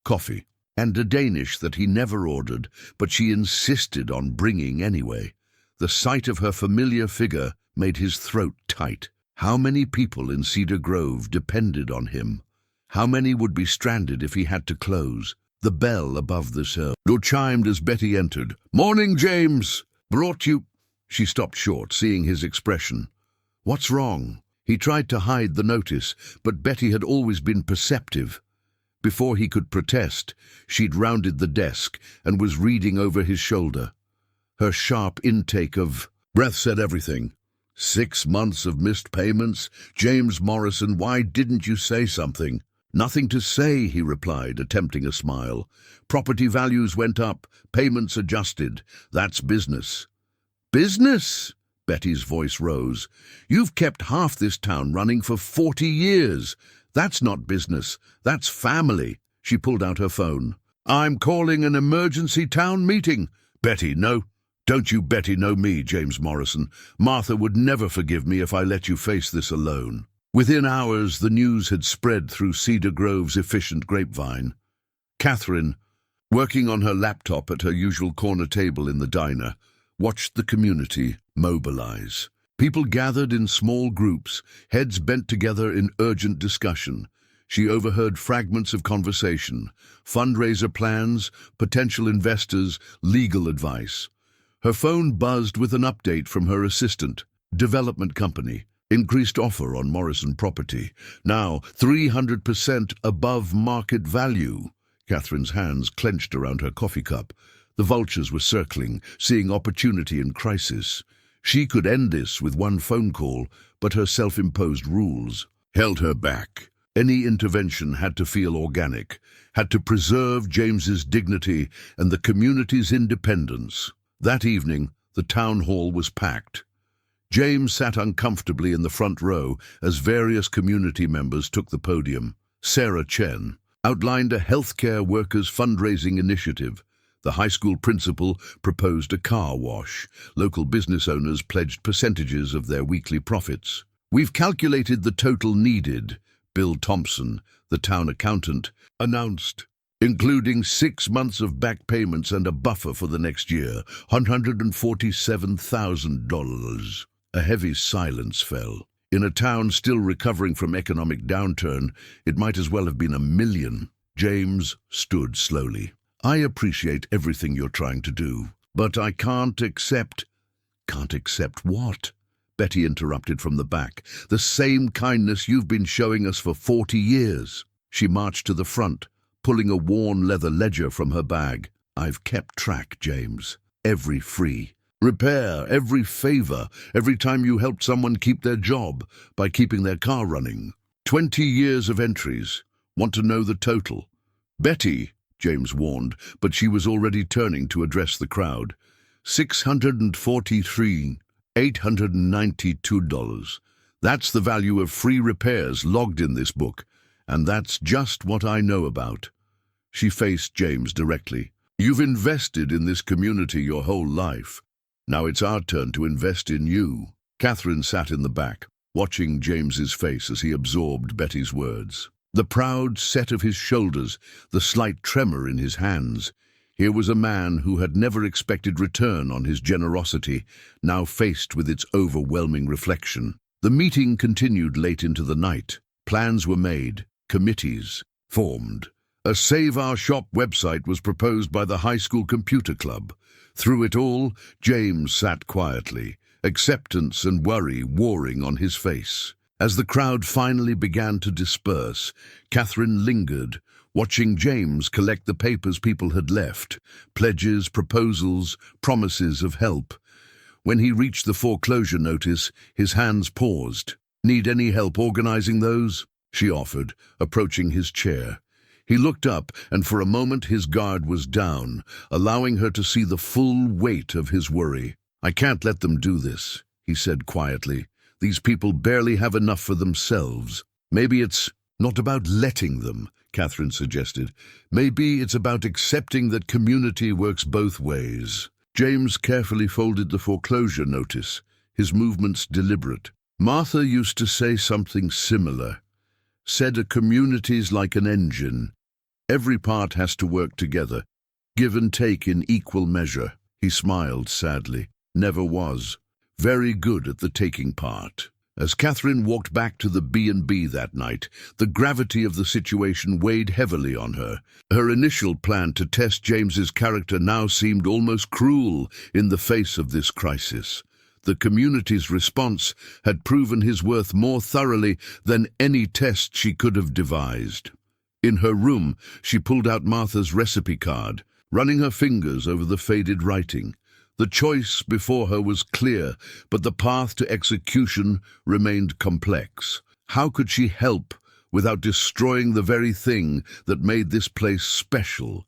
S1: Coffee, and a Danish that he never ordered, but she insisted on bringing anyway. The sight of her familiar figure made his throat tight. How many people in Cedar Grove depended on him? How many would be stranded if he had to close? The bell above the cell door chimed as Betty entered. Morning, James. Brought you... She stopped short, seeing his expression. What's wrong? He tried to hide the notice, but Betty had always been perceptive. Before he could protest, she'd rounded the desk and was reading over his shoulder. Her sharp intake of breath said everything. 6 months of missed payments? James Morrison, why didn't you say something? Nothing to say, he replied, attempting a smile. Property values went up, payments adjusted. That's business. Business? Betty's voice rose. You've kept half this town running for 40 years. That's not business. That's family. She pulled out her phone. I'm calling an emergency town meeting. Betty, no. Don't you, Betty, know me, James Morrison. Martha would never forgive me if I let you face this alone. Within hours, the news had spread through Cedar Grove's efficient grapevine. Katherine, working on her laptop at her usual corner table in the diner, watched the community mobilize. People gathered in small groups, heads bent together in urgent discussion. She overheard fragments of conversation, fundraiser plans, potential investors, legal advice. Her phone buzzed with an update from her assistant. Development company. Increased offer on Morrison property. Now 300% above market value. Katherine's hands clenched around her coffee cup. The vultures were circling, seeing opportunity in crisis. She could end this with one phone call, but her self-imposed rules held her back. Any intervention had to feel organic, had to preserve James's dignity and the community's independence. That evening, the town hall was packed. James sat uncomfortably in the front row as various community members took the podium. Sarah Chen outlined a healthcare workers' fundraising initiative. The high school principal proposed a car wash. Local business owners pledged percentages of their weekly profits. We've calculated the total needed, Bill Thompson, the town accountant, announced, including 6 months of back payments and a buffer for the next year, $147,000. A heavy silence fell. In a town still recovering from economic downturn, it might as well have been $1 million. James stood slowly. I appreciate everything you're trying to do, but I can't accept... Can't accept what? Betty interrupted from the back. The same kindness you've been showing us for 40 years. She marched to the front, pulling a worn leather ledger from her bag. I've kept track, James. Every free repair, every favor, every time you helped someone keep their job by keeping their car running. 20 years of entries. Want to know the total? Betty, James warned, but she was already turning to address the crowd. $643,892. That's the value of free repairs logged in this book, and that's just what I know about. She faced James directly. You've invested in this community your whole life. Now it's our turn to invest in you. Katherine sat in the back, watching James's face as he absorbed Betty's words. The proud set of his shoulders, the slight tremor in his hands. Here was a man who had never expected return on his generosity, now faced with its overwhelming reflection. The meeting continued late into the night. Plans were made, committees formed. A Save Our Shop website was proposed by the high school computer club. Through it all, James sat quietly, acceptance and worry warring on his face. As the crowd finally began to disperse, Katherine lingered, watching James collect the papers people had left, pledges, proposals, promises of help. When he reached the foreclosure notice, his hands paused. Need any help organizing those? She offered, approaching his chair. He looked up, and for a moment his guard was down, allowing her to see the full weight of his worry. I can't let them do this, he said quietly. These people barely have enough for themselves. Maybe it's not about letting them, Katherine suggested. Maybe it's about accepting that community works both ways. James carefully folded the foreclosure notice, his movements deliberate. Martha used to say something similar. Said a community's like an engine. Every part has to work together, give and take in equal measure. He smiled sadly. Never was. Very good at the taking part. As Katherine walked back to the B&B that night, the gravity of the situation weighed heavily on her. Her initial plan to test James's character now seemed almost cruel in the face of this crisis. The community's response had proven his worth more thoroughly than any test she could have devised. In her room, she pulled out Martha's recipe card, running her fingers over the faded writing. The choice before her was clear, but the path to execution remained complex. How could she help without destroying the very thing that made this place special?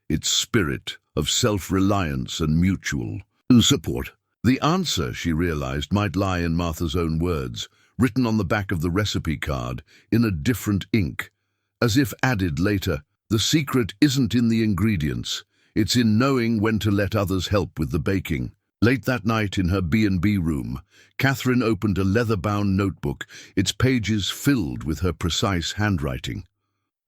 S1: Its spirit of self-reliance and mutual support. The answer, she realized, might lie in Martha's own words, written on the back of the recipe card in a different ink, as if added later. The secret isn't in the ingredients. It's in knowing when to let others help with the baking. Late that night in her B&B room, Katherine opened a leather-bound notebook, its pages filled with her precise handwriting.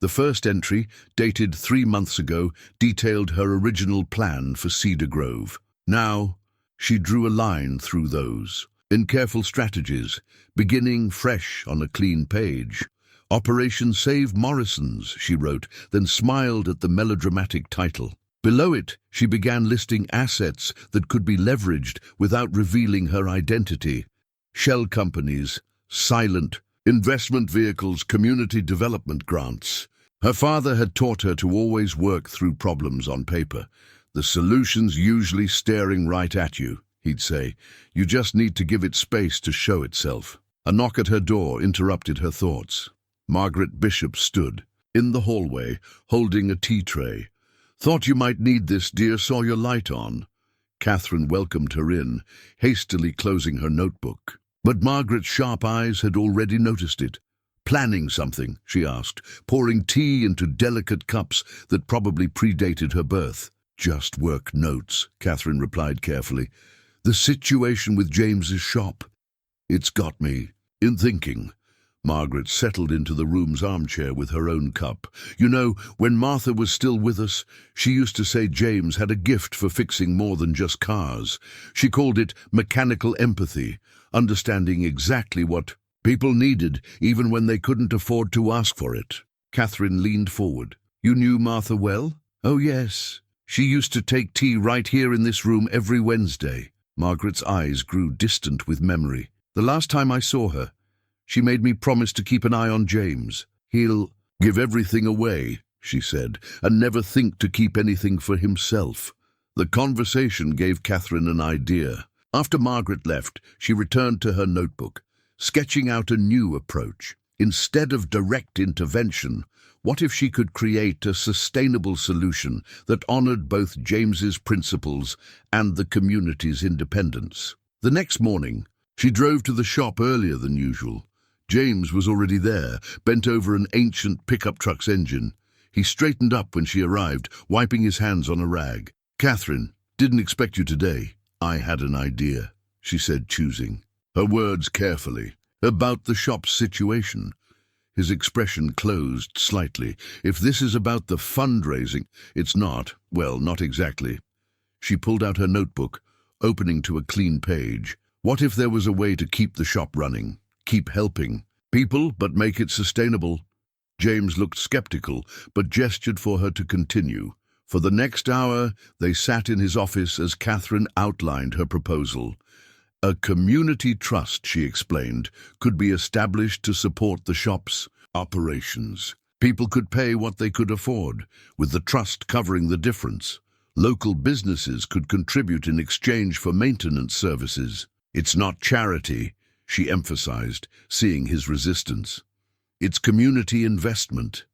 S1: The first entry, dated 3 months ago, detailed her original plan for Cedar Grove. Now, she drew a line through those, in careful strategies, beginning fresh on a clean page. Operation Save Morrison's, she wrote, then smiled at the melodramatic title. Below it, she began listing assets that could be leveraged without revealing her identity. Shell companies, silent investment vehicles, community development grants. Her father had taught her to always work through problems on paper. The solution's usually staring right at you, he'd say. You just need to give it space to show itself. A knock at her door interrupted her thoughts. Margaret Bishop stood in the hallway, holding a tea tray. "Thought you might need this, dear. Saw your light on." Katherine welcomed her in, hastily closing her notebook. But Margaret's sharp eyes had already noticed it. "Planning something?" she asked, pouring tea into delicate cups that probably predated her birth. "Just work notes," Katherine replied carefully. "The situation with James's shop. It's got me in thinking." Margaret settled into the room's armchair with her own cup. "You know, when Martha was still with us, she used to say James had a gift for fixing more than just cars. She called it mechanical empathy, understanding exactly what people needed, even when they couldn't afford to ask for it." Katherine leaned forward. "You knew Martha well?" "Oh, yes. She used to take tea right here in this room every Wednesday." Margaret's eyes grew distant with memory. "The last time I saw her, she made me promise to keep an eye on James. He'll give everything away," she said, "and never think to keep anything for himself." The conversation gave Katherine an idea. After Margaret left, she returned to her notebook, sketching out a new approach. Instead of direct intervention, what if she could create a sustainable solution that honored both James's principles and the community's independence? The next morning, she drove to the shop earlier than usual. James was already there, bent over an ancient pickup truck's engine. He straightened up when she arrived, wiping his hands on a rag. "Katherine, didn't expect you today. I had an idea," she said, choosing her words carefully. "About the shop's situation." His expression closed slightly. "If this is about the fundraising—" "It's not. Well, not exactly." She pulled out her notebook, opening to a clean page. "What if there was a way to keep the shop running? Keep helping people, but make it sustainable?" James looked skeptical, but gestured for her to continue. For the next hour, they sat in his office as Katherine outlined her proposal. A community trust, she explained, could be established to support the shop's operations. People could pay what they could afford, with the trust covering the difference. Local businesses could contribute in exchange for maintenance services. "It's not charity," she emphasized, seeing his resistance. "It's community investment.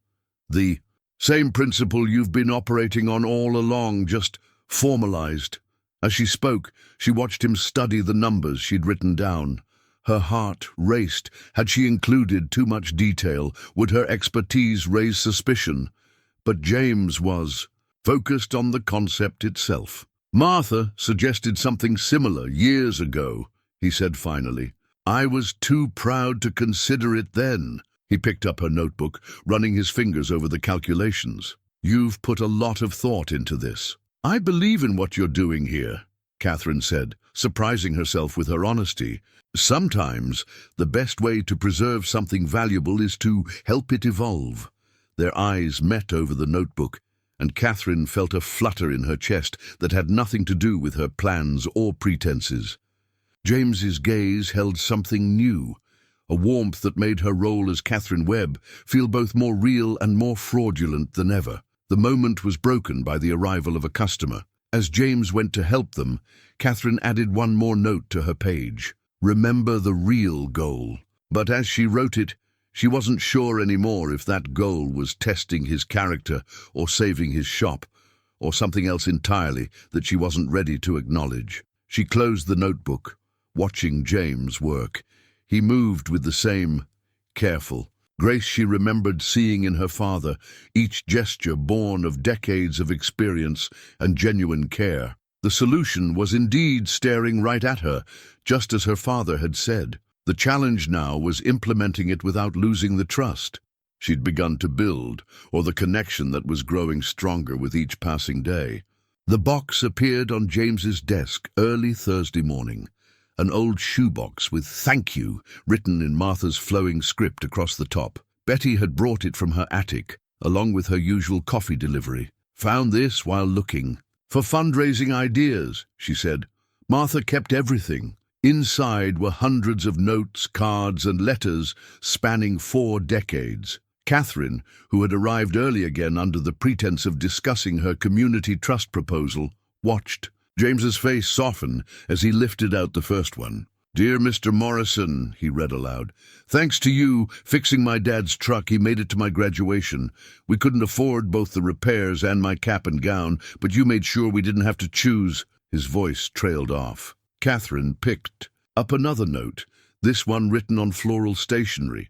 S1: The same principle you've been operating on all along, just formalized." As she spoke, she watched him study the numbers she'd written down. Her heart raced. Had she included too much detail? Would her expertise raise suspicion? But James was focused on the concept itself. "Martha suggested something similar years ago," he said finally. "I was too proud to consider it then." He picked up her notebook, running his fingers over the calculations. "You've put a lot of thought into this." "I believe in what you're doing here," Katherine said, surprising herself with her honesty. "Sometimes the best way to preserve something valuable is to help it evolve." Their eyes met over the notebook, and Katherine felt a flutter in her chest that had nothing to do with her plans or pretenses. James's gaze held something new, a warmth that made her role as Katherine Webb feel both more real and more fraudulent than ever. The moment was broken by the arrival of a customer. As James went to help them, Katherine added one more note to her page. Remember the real goal. But as she wrote it, she wasn't sure anymore if that goal was testing his character or saving his shop, or something else entirely that she wasn't ready to acknowledge. She closed the notebook, watching James work. He moved with the same careful grace she remembered seeing in her father, each gesture born of decades of experience and genuine care. The solution was indeed staring right at her, just as her father had said. The challenge now was implementing it without losing the trust she'd begun to build, or the connection that was growing stronger with each passing day. The box appeared on James's desk early Thursday morning, an old shoebox with "Thank you" written in Martha's flowing script across the top. Betty had brought it from her attic, along with her usual coffee delivery. "Found this while looking for fundraising ideas," she said. Martha kept everything. Inside were hundreds of notes, cards, and letters spanning 4 decades. Katherine, who had arrived early again under the pretense of discussing her community trust proposal, watched. James's face softened as he lifted out the first one. "Dear Mr. Morrison," he read aloud, "thanks to you fixing my dad's truck, he made it to my graduation. We couldn't afford both the repairs and my cap and gown, but you made sure we didn't have to choose." His voice trailed off. Katherine picked up another note, this one written on floral stationery.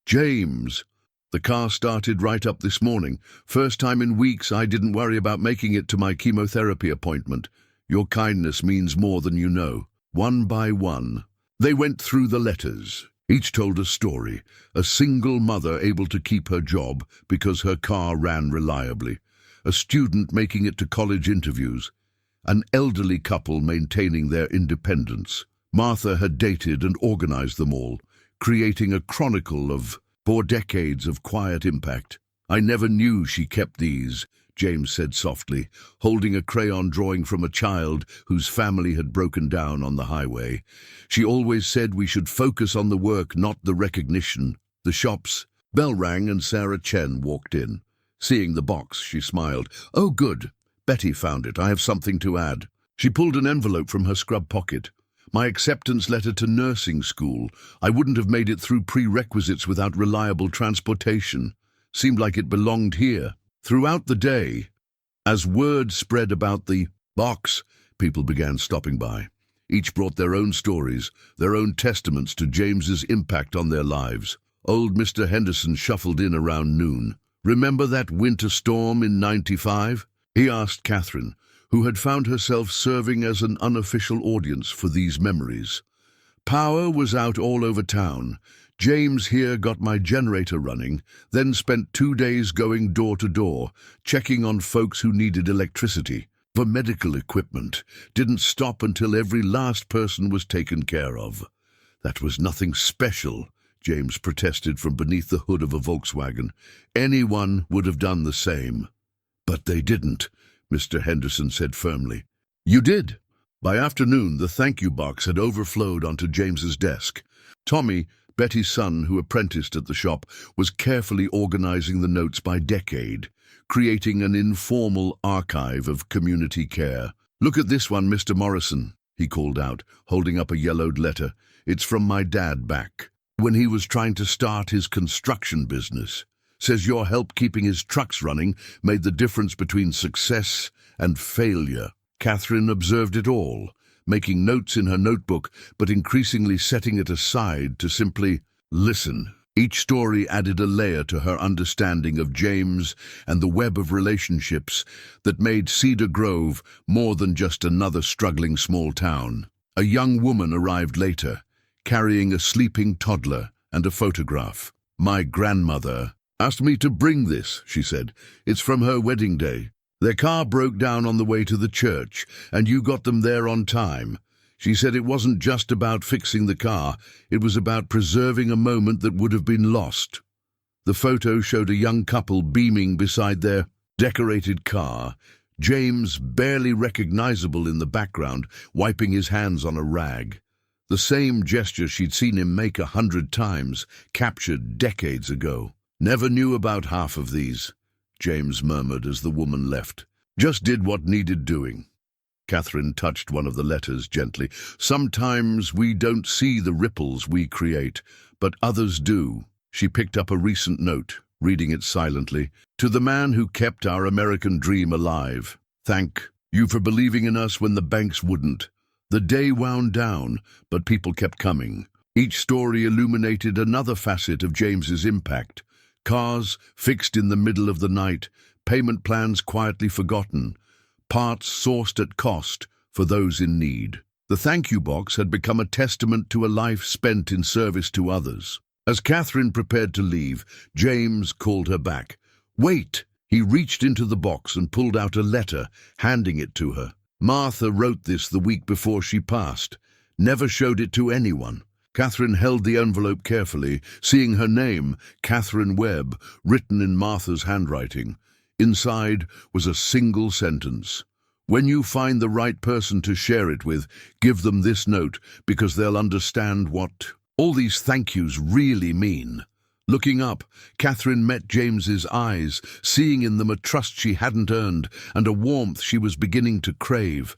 S1: "James, the car started right up this morning. First time in weeks I didn't worry about making it to my chemotherapy appointment. Your kindness means more than you know." One by one, they went through the letters. Each told a story. A single mother able to keep her job because her car ran reliably. A student making it to college interviews. An elderly couple maintaining their independence. Martha had dated and organized them all, creating a chronicle of 4 decades of quiet impact. "I never knew she kept these," James said softly, holding a crayon drawing from a child whose family had broken down on the highway. "She always said we should focus on the work, not the recognition." The shop's bell rang and Sarah Chen walked in. Seeing the box, she smiled. "Oh, good. Betty found it. I have something to add." She pulled an envelope from her scrub pocket. "My acceptance letter to nursing school. I wouldn't have made it through prerequisites without reliable transportation. Seemed like it belonged here." Throughout the day, as word spread about the box, people began stopping by. Each brought their own stories, their own testaments to James's impact on their lives. Old Mr. Henderson shuffled in around noon. "Remember that winter storm in '95? He asked Katherine, who had found herself serving as an unofficial audience for these memories. "Power was out all over town. James here got my generator running, then spent 2 days going door to door, checking on folks who needed electricity. For medical equipment, didn't stop until every last person was taken care of." "That was nothing special," James protested from beneath the hood of a Volkswagen. "Anyone would have done the same." "But they didn't," Mr. Henderson said firmly. "You did." By afternoon, the thank you box had overflowed onto James's desk. Tommy, Betty's son, who apprenticed at the shop, was carefully organizing the notes by decade, creating an informal archive of community care. "Look at this one, Mr. Morrison," he called out, holding up a yellowed letter. "It's from my dad back when he was trying to start his construction business. Says your help keeping his trucks running made the difference between success and failure." Katherine observed it all, making notes in her notebook, but increasingly setting it aside to simply listen. Each story added a layer to her understanding of James and the web of relationships that made Cedar Grove more than just another struggling small town. A young woman arrived later, carrying a sleeping toddler and a photograph. "My grandmother asked me to bring this," she said. "It's from her wedding day. Their car broke down on the way to the church, and you got them there on time. She said it wasn't just about fixing the car, it was about preserving a moment that would have been lost." The photo showed a young couple beaming beside their decorated car, James, barely recognizable in the background, wiping his hands on a rag. The same gesture she'd seen him make 100 times, captured decades ago. "Never knew about half of these," James murmured as the woman left. "Just did what needed doing." Katherine touched one of the letters gently. "Sometimes we don't see the ripples we create, but others do." She picked up a recent note, reading it silently. "To the man who kept our American dream alive. Thank you for believing in us when the banks wouldn't. The day wound down, but people kept coming. Each story illuminated another facet of James's impact. Cars fixed in the middle of the night, payment plans quietly forgotten, parts sourced at cost for those in need. The thank you box had become a testament to a life spent in service to others." As Katherine prepared to leave, James called her back. "Wait!" He reached into the box and pulled out a letter, handing it to her. "Martha wrote this the week before she passed. Never showed it to anyone." Katherine held the envelope carefully, seeing her name, Katherine Webb, written in Martha's handwriting. Inside was a single sentence. "When you find the right person to share it with, give them this note, because they'll understand what all these thank yous really mean." Looking up, Katherine met James's eyes, seeing in them a trust she hadn't earned and a warmth she was beginning to crave.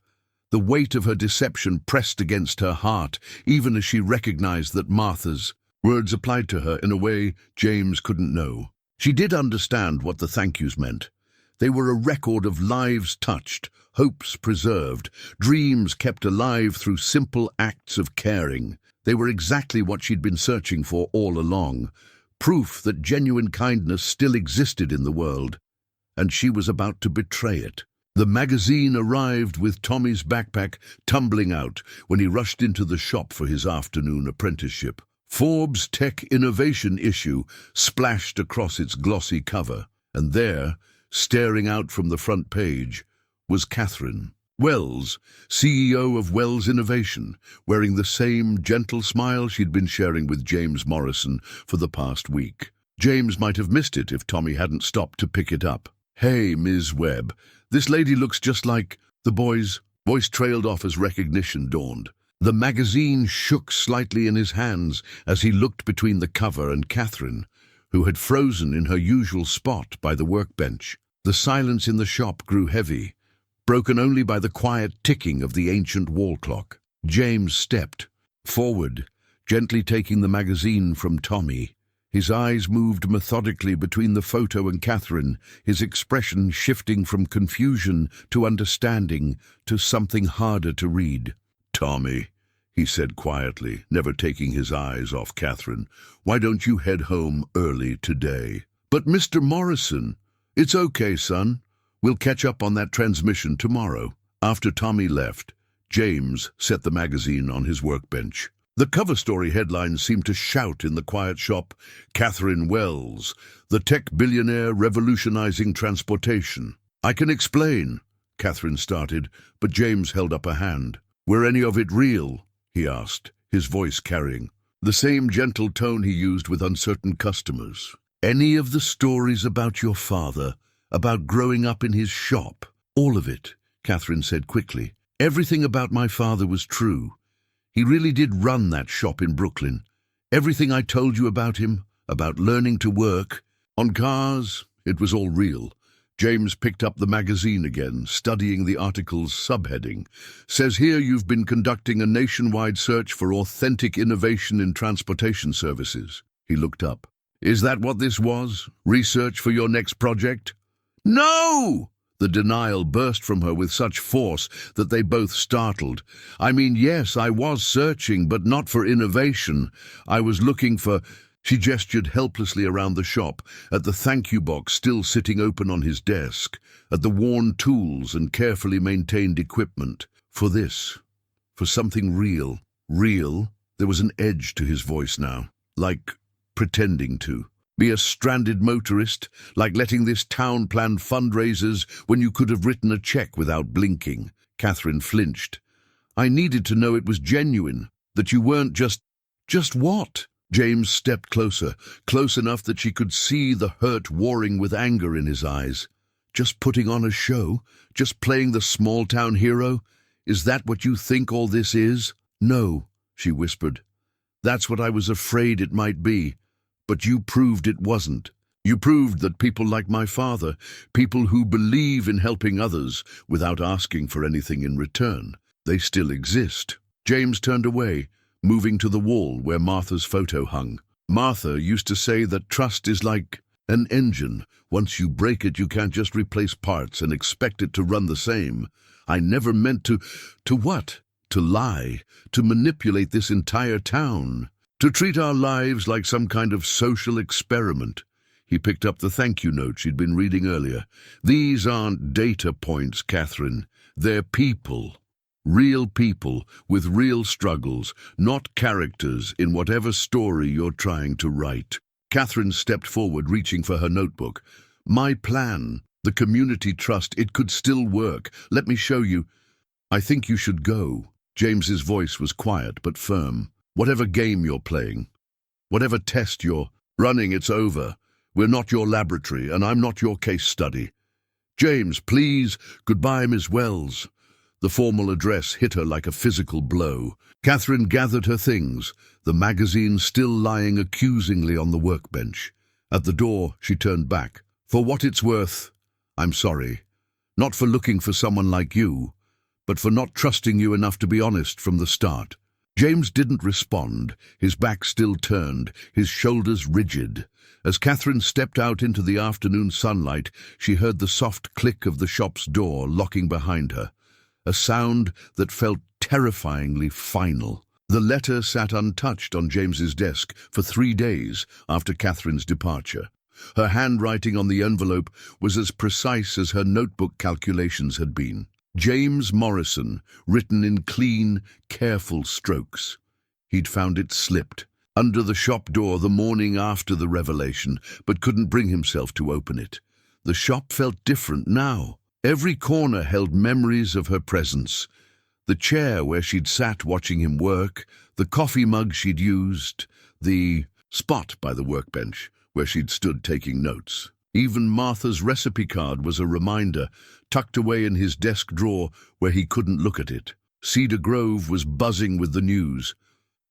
S1: The weight of her deception pressed against her heart, even as she recognized that Martha's words applied to her in a way James couldn't know. She did understand what the thank yous meant. They were a record of lives touched, hopes preserved, dreams kept alive through simple acts of caring. They were exactly what she'd been searching for all along. Proof that genuine kindness still existed in the world, and she was about to betray it. The magazine arrived with Tommy's backpack tumbling out when he rushed into the shop for his afternoon apprenticeship. Forbes' Tech Innovation issue splashed across its glossy cover, and there, staring out from the front page, was Katherine Wells, CEO of Wells Innovation, wearing the same gentle smile she'd been sharing with James Morrison for the past week. James might have missed it if Tommy hadn't stopped to pick it up. "Hey, Ms. Webb, this lady looks just like..." The boy's voice trailed off as recognition dawned. The magazine shook slightly in his hands as he looked between the cover and Katherine, who had frozen in her usual spot by the workbench. The silence in the shop grew heavy, broken only by the quiet ticking of the ancient wall clock. James stepped forward, gently taking the magazine from Tommy. His eyes moved methodically between the photo and Katherine, his expression shifting from confusion to understanding to something harder to read. "Tommy," he said quietly, never taking his eyes off Katherine, "why don't you head home early today?" "But Mr. Morrison..." "It's okay, son. We'll catch up on that transmission tomorrow." After Tommy left, James set the magazine on his workbench. The cover story headlines seemed to shout in the quiet shop, "Katherine Wells, the tech billionaire revolutionizing transportation." "I can explain," Katherine started, but James held up a hand. "Were any of it real?" he asked, his voice carrying the same gentle tone he used with uncertain customers. "Any of the stories about your father, about growing up in his shop?" "All of it," Katherine said quickly. "Everything about my father was true. He really did run that shop in Brooklyn. Everything I told you about him, about learning to work on cars, it was all real." James picked up the magazine again, studying the article's subheading. "Says here you've been conducting a nationwide search for authentic innovation in transportation services." He looked up. "Is that what this was? Research for your next project?" "No!" The denial burst from her with such force that they both startled. "I mean, yes, I was searching, but not for innovation. I was looking for..." She gestured helplessly around the shop, at the thank you box still sitting open on his desk, at the worn tools and carefully maintained equipment. "For this. For something real." "Real?" There was an edge to his voice now, like pretending to. "Be a stranded motorist, like letting this town plan fundraisers when you could have written a check without blinking." Katherine flinched. "I needed to know it was genuine, that you weren't just..." "Just what?" James stepped closer, close enough that she could see the hurt warring with anger in his eyes. "Just putting on a show? Just playing the small-town hero? Is that what you think all this is?" "No," she whispered. "That's what I was afraid it might be. But you proved it wasn't. You proved that people like my father, people who believe in helping others without asking for anything in return, they still exist." James turned away, moving to the wall where Martha's photo hung. Martha used to say that trust is like an engine. Once you break it, you can't just replace parts and expect it to run the same. I never meant to what? To lie, to manipulate this entire town, to treat our lives like some kind of social experiment. He picked up the thank you note she'd been reading earlier. "These aren't data points, Katherine. They're people. Real people with real struggles, not characters in whatever story you're trying to write." Katherine stepped forward, reaching for her notebook. "My plan, the community trust, it could still work. Let me show you." "I think you should go." James's voice was quiet but firm. "Whatever game you're playing, whatever test you're running, it's over. We're not your laboratory, and I'm not your case study. James, please, goodbye, Miss Wells." The formal address hit her like a physical blow. Katherine gathered her things, the magazine still lying accusingly on the workbench. At the door, she turned back. "For what it's worth, I'm sorry. Not for looking for someone like you, but for not trusting you enough to be honest from the start." James didn't respond, his back still turned, his shoulders rigid. As Katherine stepped out into the afternoon sunlight, she heard the soft click of the shop's door locking behind her, a sound that felt terrifyingly final. The letter sat untouched on James's desk for 3 days after Katherine's departure. Her handwriting on the envelope was as precise as her notebook calculations had been. James Morrison, written in clean, careful strokes. He'd found it slipped under the shop door the morning after the revelation, but couldn't bring himself to open it. The shop felt different now. Every corner held memories of her presence. The chair where she'd sat watching him work, the coffee mug she'd used, the spot by the workbench where she'd stood taking notes. Even Martha's recipe card was a reminder, tucked away in his desk drawer where he couldn't look at it. Cedar Grove was buzzing with the news.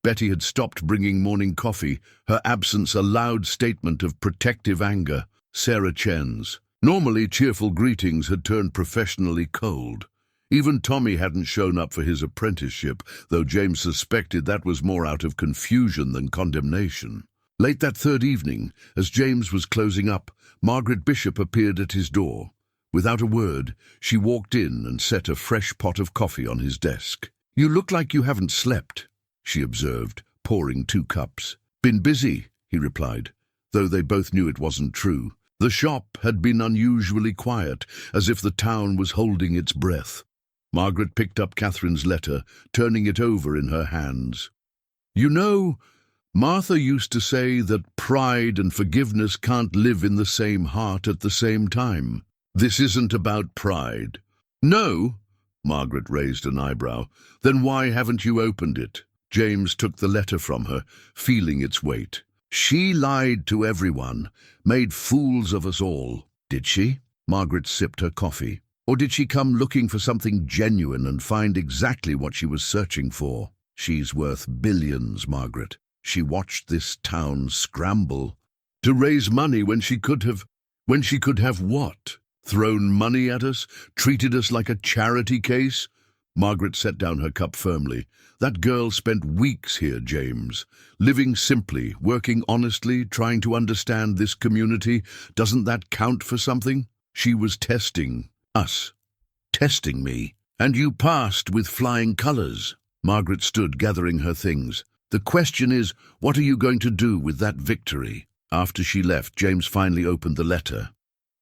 S1: Betty had stopped bringing morning coffee, her absence a loud statement of protective anger. Sarah Chen's normally cheerful greetings had turned professionally cold. Even Tommy hadn't shown up for his apprenticeship, though James suspected that was more out of confusion than condemnation. Late that third evening, as James was closing up, Margaret Bishop appeared at his door. Without a word, she walked in and set a fresh pot of coffee on his desk. "You look like you haven't slept," she observed, pouring 2 cups. "Been busy," he replied, though they both knew it wasn't true. The shop had been unusually quiet, as if the town was holding its breath. Margaret picked up Katherine's letter, turning it over in her hands. "You know, Martha used to say that pride and forgiveness can't live in the same heart at the same time. This isn't about pride." "No?" Margaret raised an eyebrow. "Then why haven't you opened it?" James took the letter from her, feeling its weight. "She lied to everyone, made fools of us all." "Did she?" Margaret sipped her coffee. "Or did she come looking for something genuine and find exactly what she was searching for?" "She's worth billions, Margaret. She watched this town scramble to raise money when she could have what? Thrown money at us? Treated us like a charity case?" Margaret set down her cup firmly. "That girl spent weeks here, James. Living simply, working honestly, trying to understand this community. Doesn't that count for something? She was testing us. Testing me. And you passed with flying colors." Margaret stood, gathering her things. "The question is, what are you going to do with that victory?" After she left, James finally opened the letter.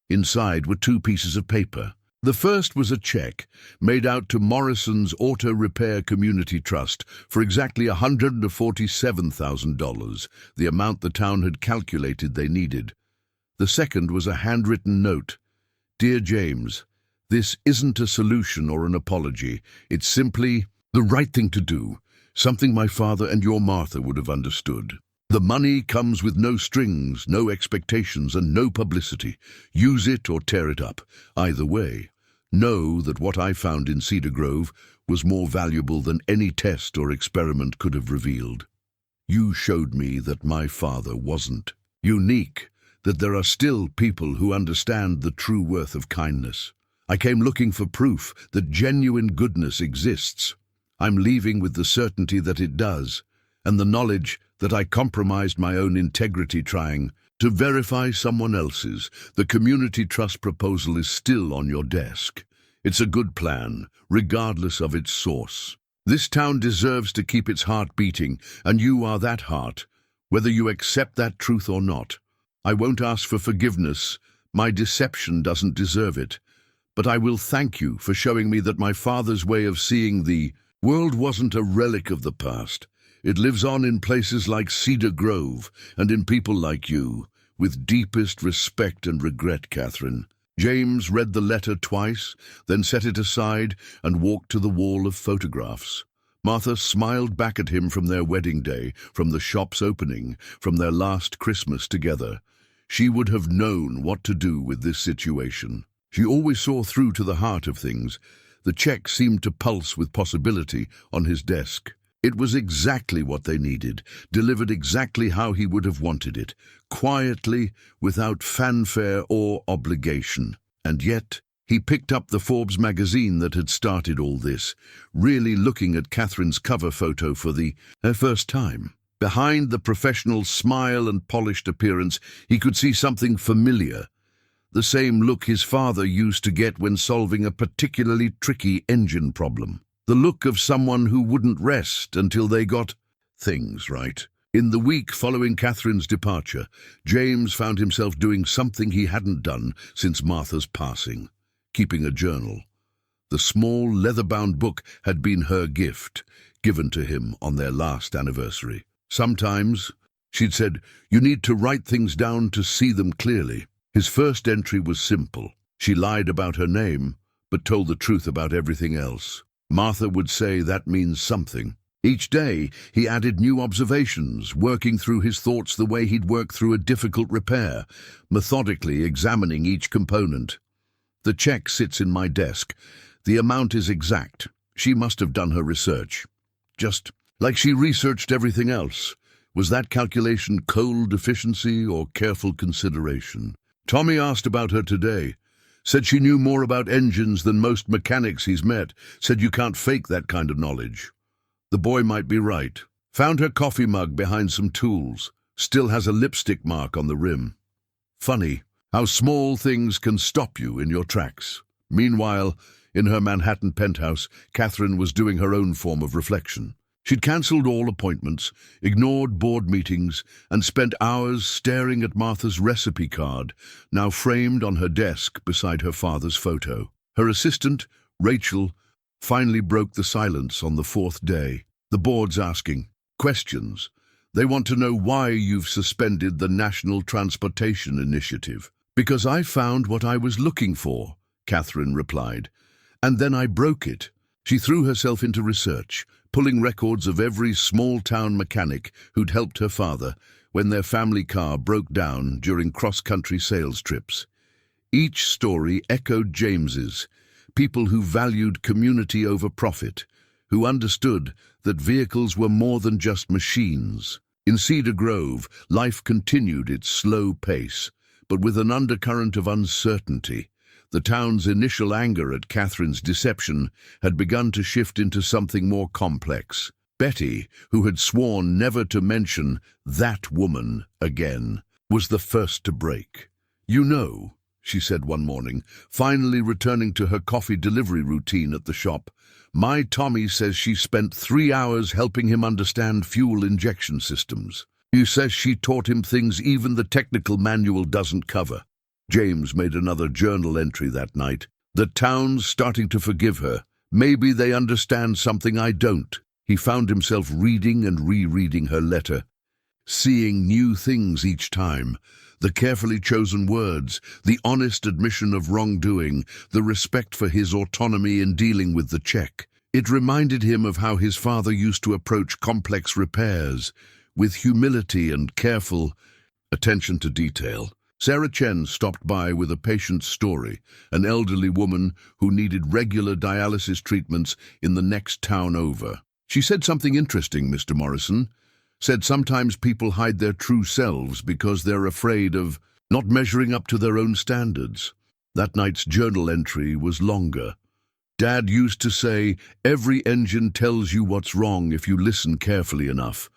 S1: Inside were 2 pieces of paper. The first was a check made out to Morrison's Auto Repair Community Trust for exactly $147,000, the amount the town had calculated they needed. The second was a handwritten note. "Dear James, this isn't a solution or an apology. It's simply the right thing to do, something my father and your Martha would have understood. The money comes with no strings, no expectations, and no publicity. Use it or tear it up. Either way, Know that what I found in Cedar Grove was more valuable than any test or experiment could have revealed. You showed me that my father wasn't unique, that there are still people who understand the true worth of kindness. I came looking for proof that genuine goodness exists. I'm leaving with the certainty that it does, and the knowledge that I compromised my own integrity trying to verify someone else's. The community trust proposal is still on your desk. It's a good plan, regardless of its source. This town deserves to keep its heart beating, and you are that heart, whether you accept that truth or not. I won't ask for forgiveness. My deception doesn't deserve it. But I will thank you for showing me that my father's way of seeing the world wasn't a relic of the past. It lives on in places like Cedar Grove and in people like you. With deepest respect and regret, Katherine. James read the letter twice, then set it aside and walked to the wall of photographs. Martha smiled back at him from their wedding day, from the shop's opening, from their last Christmas together. She would have known what to do with this situation. She always saw through to the heart of things. The check seemed to pulse with possibility on his desk. It was exactly what they needed, delivered exactly how he would have wanted it, quietly, without fanfare or obligation. And yet, he picked up the Forbes magazine that had started all this, really looking at Katherine's cover photo for her first time. Behind the professional smile and polished appearance, he could see something familiar. The same look his father used to get when solving a particularly tricky engine problem. The look of someone who wouldn't rest until they got things right. In the week following Katherine's departure, James found himself doing something he hadn't done since Martha's passing, keeping a journal. The small leather-bound book had been her gift, given to him on their last anniversary. Sometimes, she'd said, you need to write things down to see them clearly. His first entry was simple. She lied about her name, but told the truth about everything else. Martha would say that means something. Each day, he added new observations, working through his thoughts the way he'd work through a difficult repair, methodically examining each component. The check sits in my desk. The amount is exact. She must have done her research. Just like she researched everything else. Was that calculation cold efficiency or careful consideration? Tommy asked about her today. Said she knew more about engines than most mechanics he's met. Said you can't fake that kind of knowledge. The boy might be right. Found her coffee mug behind some tools. Still has a lipstick mark on the rim. Funny how small things can stop you in your tracks. Meanwhile, in her Manhattan penthouse, Katherine was doing her own form of reflection. She'd cancelled all appointments, ignored board meetings, and spent hours staring at Martha's recipe card, now framed on her desk beside her father's photo. Her assistant, Rachel, finally broke the silence on the fourth day. The board's asking questions. They want to know why you've suspended the National Transportation Initiative. Because I found what I was looking for, Katherine replied. And then I broke it. She threw herself into research, pulling records of every small-town mechanic who'd helped her father when their family car broke down during cross-country sales trips. Each story echoed James's, people who valued community over profit, who understood that vehicles were more than just machines. In Cedar Grove, life continued its slow pace, but with an undercurrent of uncertainty. The town's initial anger at Katherine's deception had begun to shift into something more complex. Betty, who had sworn never to mention that woman again, was the first to break. You know, she said one morning, finally returning to her coffee delivery routine at the shop, my Tommy says she spent 3 hours helping him understand fuel injection systems. He says she taught him things even the technical manual doesn't cover. James made another journal entry that night. The town's starting to forgive her. Maybe they understand something I don't. He found himself reading and rereading her letter, seeing new things each time. The carefully chosen words, the honest admission of wrongdoing, the respect for his autonomy in dealing with the check. It reminded him of how his father used to approach complex repairs, with humility and careful attention to detail. Sarah Chen stopped by with a patient's story, an elderly woman who needed regular dialysis treatments in the next town over. She said something interesting, Mr. Morrison. Said sometimes people hide their true selves because they're afraid of not measuring up to their own standards. That night's journal entry was longer. Dad used to say, every engine tells you what's wrong if you listen carefully enough.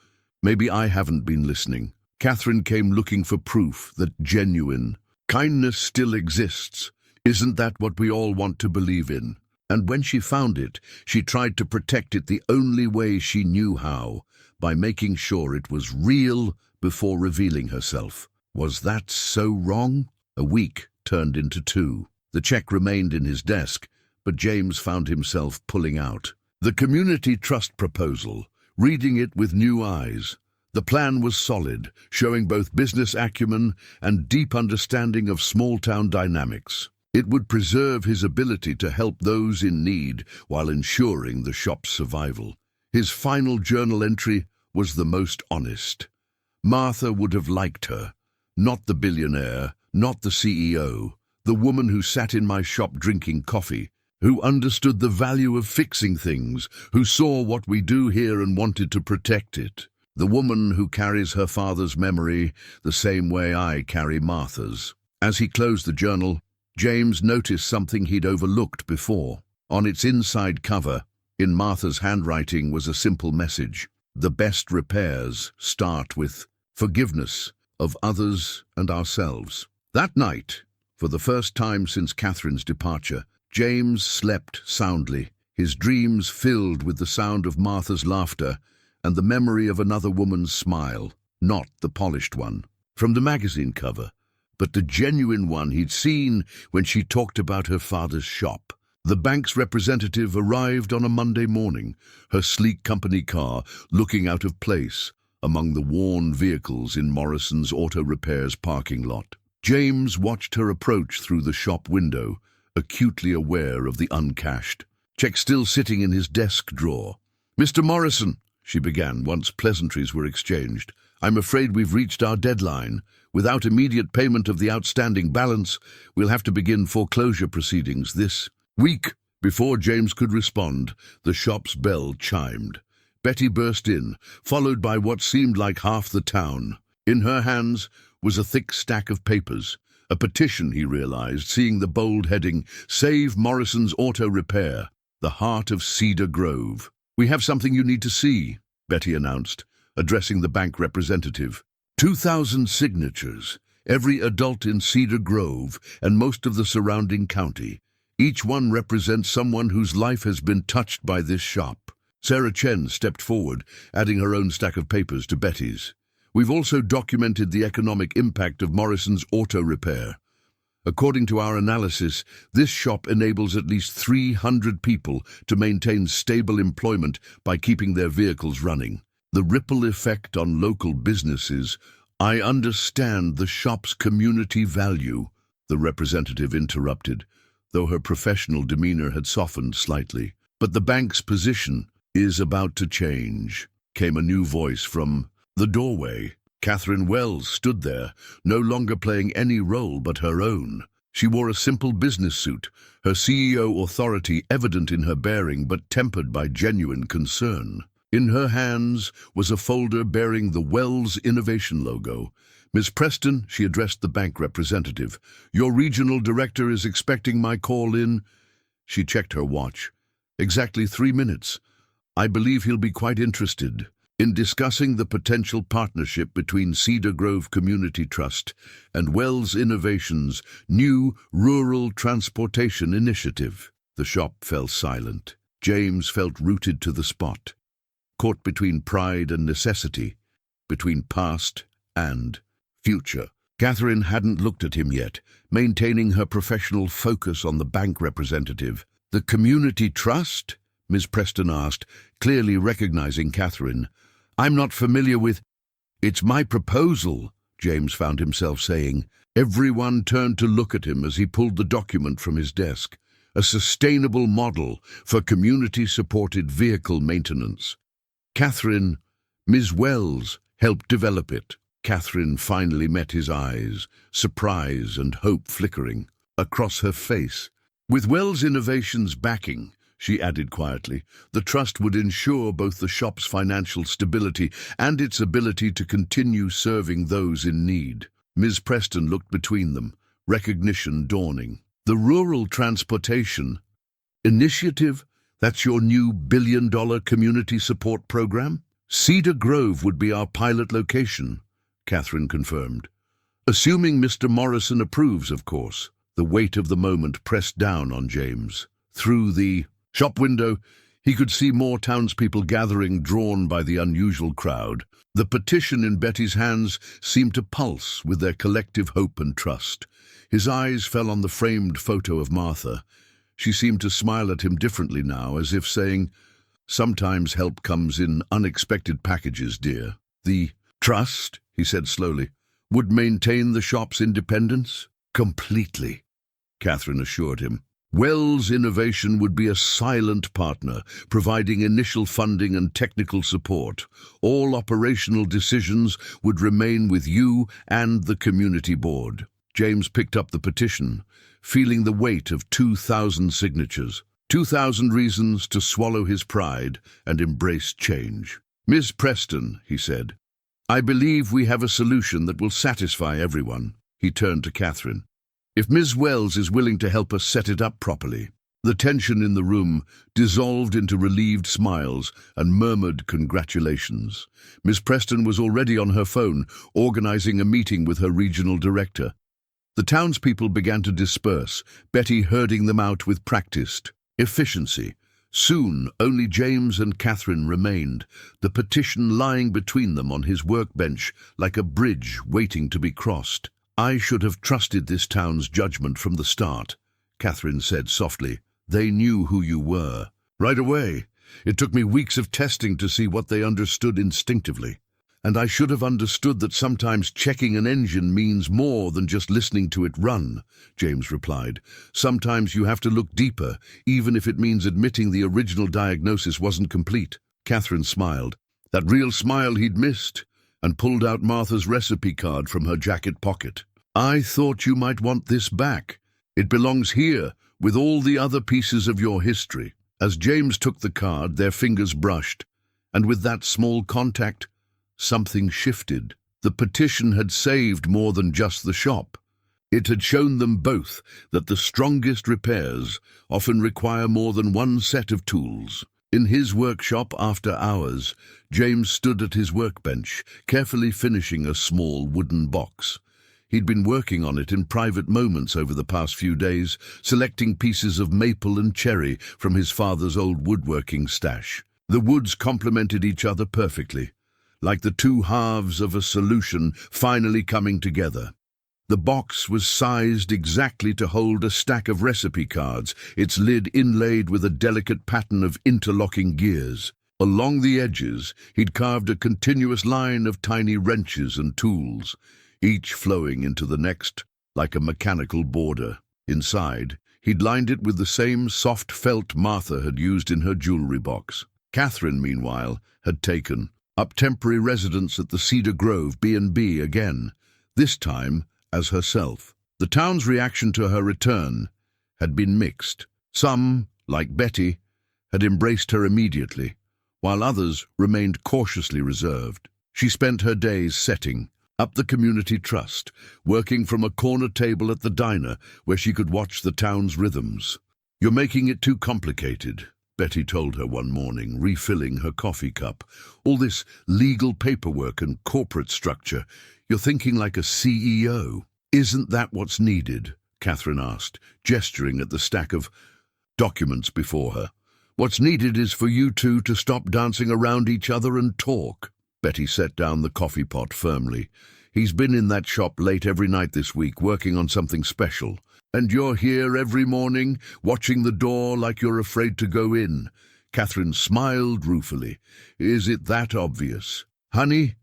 S1: Maybe I haven't been listening. Katherine came looking for proof that genuine kindness still exists. Isn't that what we all want to believe in? And when she found it, she tried to protect it the only way she knew how, by making sure it was real before revealing herself. Was that so wrong? A week turned into 2. The check remained in his desk, but James found himself pulling out the community trust proposal, reading it with new eyes. The plan was solid, showing both business acumen and deep understanding of small-town dynamics. It would preserve his ability to help those in need while ensuring the shop's survival. His final journal entry was the most honest. Martha would have liked her. Not the billionaire, not the CEO, the woman who sat in my shop drinking coffee, who understood the value of fixing things, who saw what we do here and wanted to protect it. The woman who carries her father's memory the same way I carry Martha's. As he closed the journal, James noticed something he'd overlooked before. On its inside cover, in Martha's handwriting, was a simple message. The best repairs start with forgiveness of others and ourselves. That night, for the first time since Katherine's departure, James slept soundly, his dreams filled with the sound of Martha's laughter and the memory of another woman's smile, not the polished one from the magazine cover, but the genuine one he'd seen when she talked about her father's shop. The bank's representative arrived on a Monday morning, her sleek company car looking out of place among the worn vehicles in Morrison's auto repairs parking lot. James watched her approach through the shop window, acutely aware of the uncashed check still sitting in his desk drawer. "Mr. Morrison," she began once pleasantries were exchanged, "I'm afraid we've reached our deadline. Without immediate payment of the outstanding balance, we'll have to begin foreclosure proceedings this week." Before James could respond, the shop's bell chimed. Betty burst in, followed by what seemed like half the town. In her hands was a thick stack of papers, a petition, he realized, seeing the bold heading, "Save Morrison's Auto Repair, the Heart of Cedar Grove." "We have something you need to see," Betty announced, addressing the bank representative. 2,000 signatures, every adult in Cedar Grove and most of the surrounding county. Each one represents someone whose life has been touched by this shop. Sarah Chen stepped forward, adding her own stack of papers to Betty's. "We've also documented the economic impact of Morrison's auto repair. According to our analysis, this shop enables at least 300 people to maintain stable employment by keeping their vehicles running. The ripple effect on local businesses." "I understand the shop's community value," the representative interrupted, though her professional demeanor had softened slightly. "But the bank's position is about to change," came a new voice from the doorway. Katherine Wells stood there, no longer playing any role but her own. She wore a simple business suit, her CEO authority evident in her bearing but tempered by genuine concern. In her hands was a folder bearing the Wells Innovation logo. "Ms. Preston," she addressed the bank representative, "your regional director is expecting my call in—" She checked her watch. "Exactly 3 minutes. I believe he'll be quite interested in discussing the potential partnership between Cedar Grove Community Trust and Wells Innovation's new rural transportation initiative." The shop fell silent. James felt rooted to the spot, caught between pride and necessity, between past and future. Katherine hadn't looked at him yet, maintaining her professional focus on the bank representative. "The Community Trust?" Ms. Preston asked, clearly recognizing Katherine. "I'm not familiar with—" "It's my proposal," James found himself saying. Everyone turned to look at him as he pulled the document from his desk. A sustainable model for community-supported vehicle maintenance. Katherine, Ms. Wells, helped develop it. Katherine finally met his eyes, surprise and hope flickering across her face. With Wells' innovations backing, she added quietly, the trust would ensure both the shop's financial stability and its ability to continue serving those in need. Ms. Preston looked between them, recognition dawning. The Rural Transportation Initiative? That's your new billion-dollar community support program? Cedar Grove would be our pilot location, Katherine confirmed. Assuming Mr. Morrison approves, of course. The weight of the moment pressed down on James. Through the shop window, he could see more townspeople gathering, drawn by the unusual crowd. The petition in Betty's hands seemed to pulse with their collective hope and trust. His eyes fell on the framed photo of Martha. She seemed to smile at him differently now, as if saying, "Sometimes help comes in unexpected packages, dear." The trust, he said slowly, would maintain the shop's independence? Completely, Katherine assured him. Wells Innovation would be a silent partner, providing initial funding and technical support. All operational decisions would remain with you and the community board. James picked up the petition, feeling the weight of 2,000 signatures. 2,000 reasons to swallow his pride and embrace change. "Ms. Preston," he said, "I believe we have a solution that will satisfy everyone." He turned to Katherine. "If Ms. Wells is willing to help us set it up properly." The tension in the room dissolved into relieved smiles and murmured congratulations. Ms. Preston was already on her phone, organizing a meeting with her regional director. The townspeople began to disperse, Betty herding them out with practiced efficiency. Soon, only James and Katherine remained, the petition lying between them on his workbench like a bridge waiting to be crossed. "I should have trusted this town's judgment from the start," Katherine said softly. "They knew who you were. Right away. It took me weeks of testing to see what they understood instinctively. And I should have understood that sometimes checking an engine means more than just listening to it run," James replied. "Sometimes you have to look deeper, even if it means admitting the original diagnosis wasn't complete." Katherine smiled, that real smile he'd missed, and pulled out Martha's recipe card from her jacket pocket. "I thought you might want this back. It belongs here, with all the other pieces of your history." As James took the card, their fingers brushed, and with that small contact, something shifted. The petition had saved more than just the shop. It had shown them both that the strongest repairs often require more than one set of tools. In his workshop after hours, James stood at his workbench, carefully finishing a small wooden box. He'd been working on it in private moments over the past few days, selecting pieces of maple and cherry from his father's old woodworking stash. The woods complemented each other perfectly, like the two halves of a solution finally coming together. The box was sized exactly to hold a stack of recipe cards, its lid inlaid with a delicate pattern of interlocking gears. Along the edges, he'd carved a continuous line of tiny wrenches and tools, each flowing into the next like a mechanical border. Inside, he'd lined it with the same soft felt Martha had used in her jewelry box. Katherine, meanwhile, had taken up temporary residence at the Cedar Grove B&B again, this time as herself. The town's reaction to her return had been mixed. Some, like Betty, had embraced her immediately, while others remained cautiously reserved. She spent her days setting up the community trust, working from a corner table at the diner where she could watch the town's rhythms. "You're making it too complicated," Betty told her one morning, refilling her coffee cup. "All this legal paperwork and corporate structure. You're thinking like a CEO." "Isn't that what's needed?" Katherine asked, gesturing at the stack of documents before her. "What's needed is for you two to stop dancing around each other and talk." Betty set down the coffee pot firmly. "He's been in that shop late every night this week, working on something special. And you're here every morning, watching the door like you're afraid to go in." Katherine smiled ruefully. "Is it that obvious?" "Honey,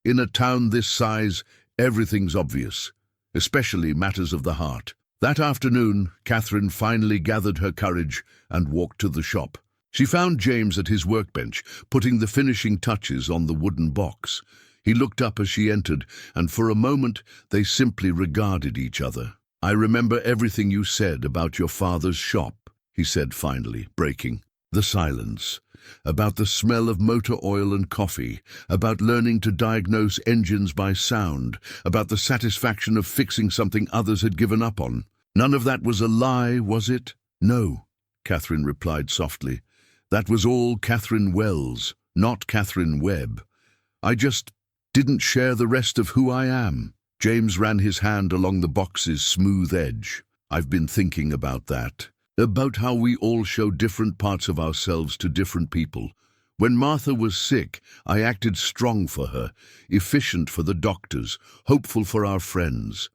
S1: in a town this size, everything's obvious, especially matters of the heart." That afternoon, Katherine finally gathered her courage and walked to the shop. She found James at his workbench, putting the finishing touches on the wooden box. He looked up as she entered, and for a moment they simply regarded each other. "I remember everything you said about your father's shop," he said finally, breaking the silence. "About the smell of motor oil and coffee, about learning to diagnose engines by sound, about the satisfaction of fixing something others had given up on. None of that was a lie, was it?" "No," Katherine replied softly. "That was all Katherine Wells, not Katherine Webb. I just didn't share the rest of who I am." James ran his hand along the box's smooth edge. "I've been thinking about that. About how we all show different parts of ourselves to different people. When Martha was sick, I acted strong for her, efficient for the doctors, hopeful for our friends.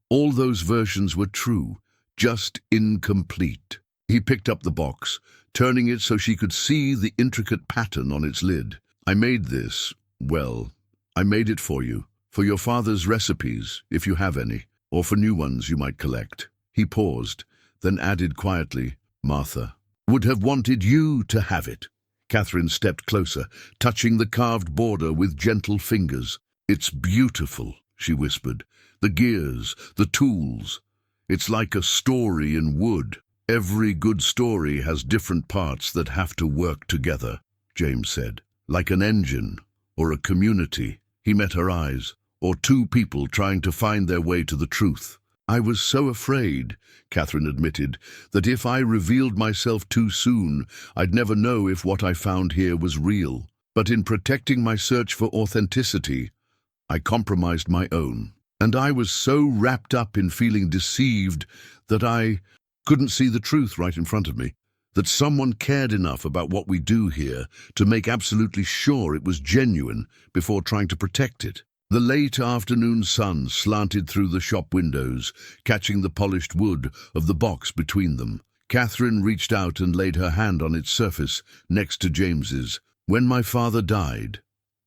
S1: All those versions were true, just incomplete." He picked up the box, turning it so she could see the intricate pattern on its lid. "I made this, well, I made it for you, for your father's recipes, if you have any, or for new ones you might collect." He paused, then added quietly, "Martha would have wanted you to have it." Katherine stepped closer, touching the carved border with gentle fingers. "It's beautiful," she whispered. "The gears, the tools. It's like a story in wood." "Every good story has different parts that have to work together," James said. "Like an engine, or a community." He met her eyes, or two people trying to find their way to the truth. "I was so afraid," Katherine admitted, "that if I revealed myself too soon, I'd never know if what I found here was real. But in protecting my search for authenticity, I compromised my own. And I was so wrapped up in feeling deceived that I couldn't see the truth right in front of me, that someone cared enough about what we do here to make absolutely sure it was genuine before trying to protect it." The late afternoon sun slanted through the shop windows, catching the polished wood of the box between them. Katherine reached out and laid her hand on its surface next to James's. "When my father died,"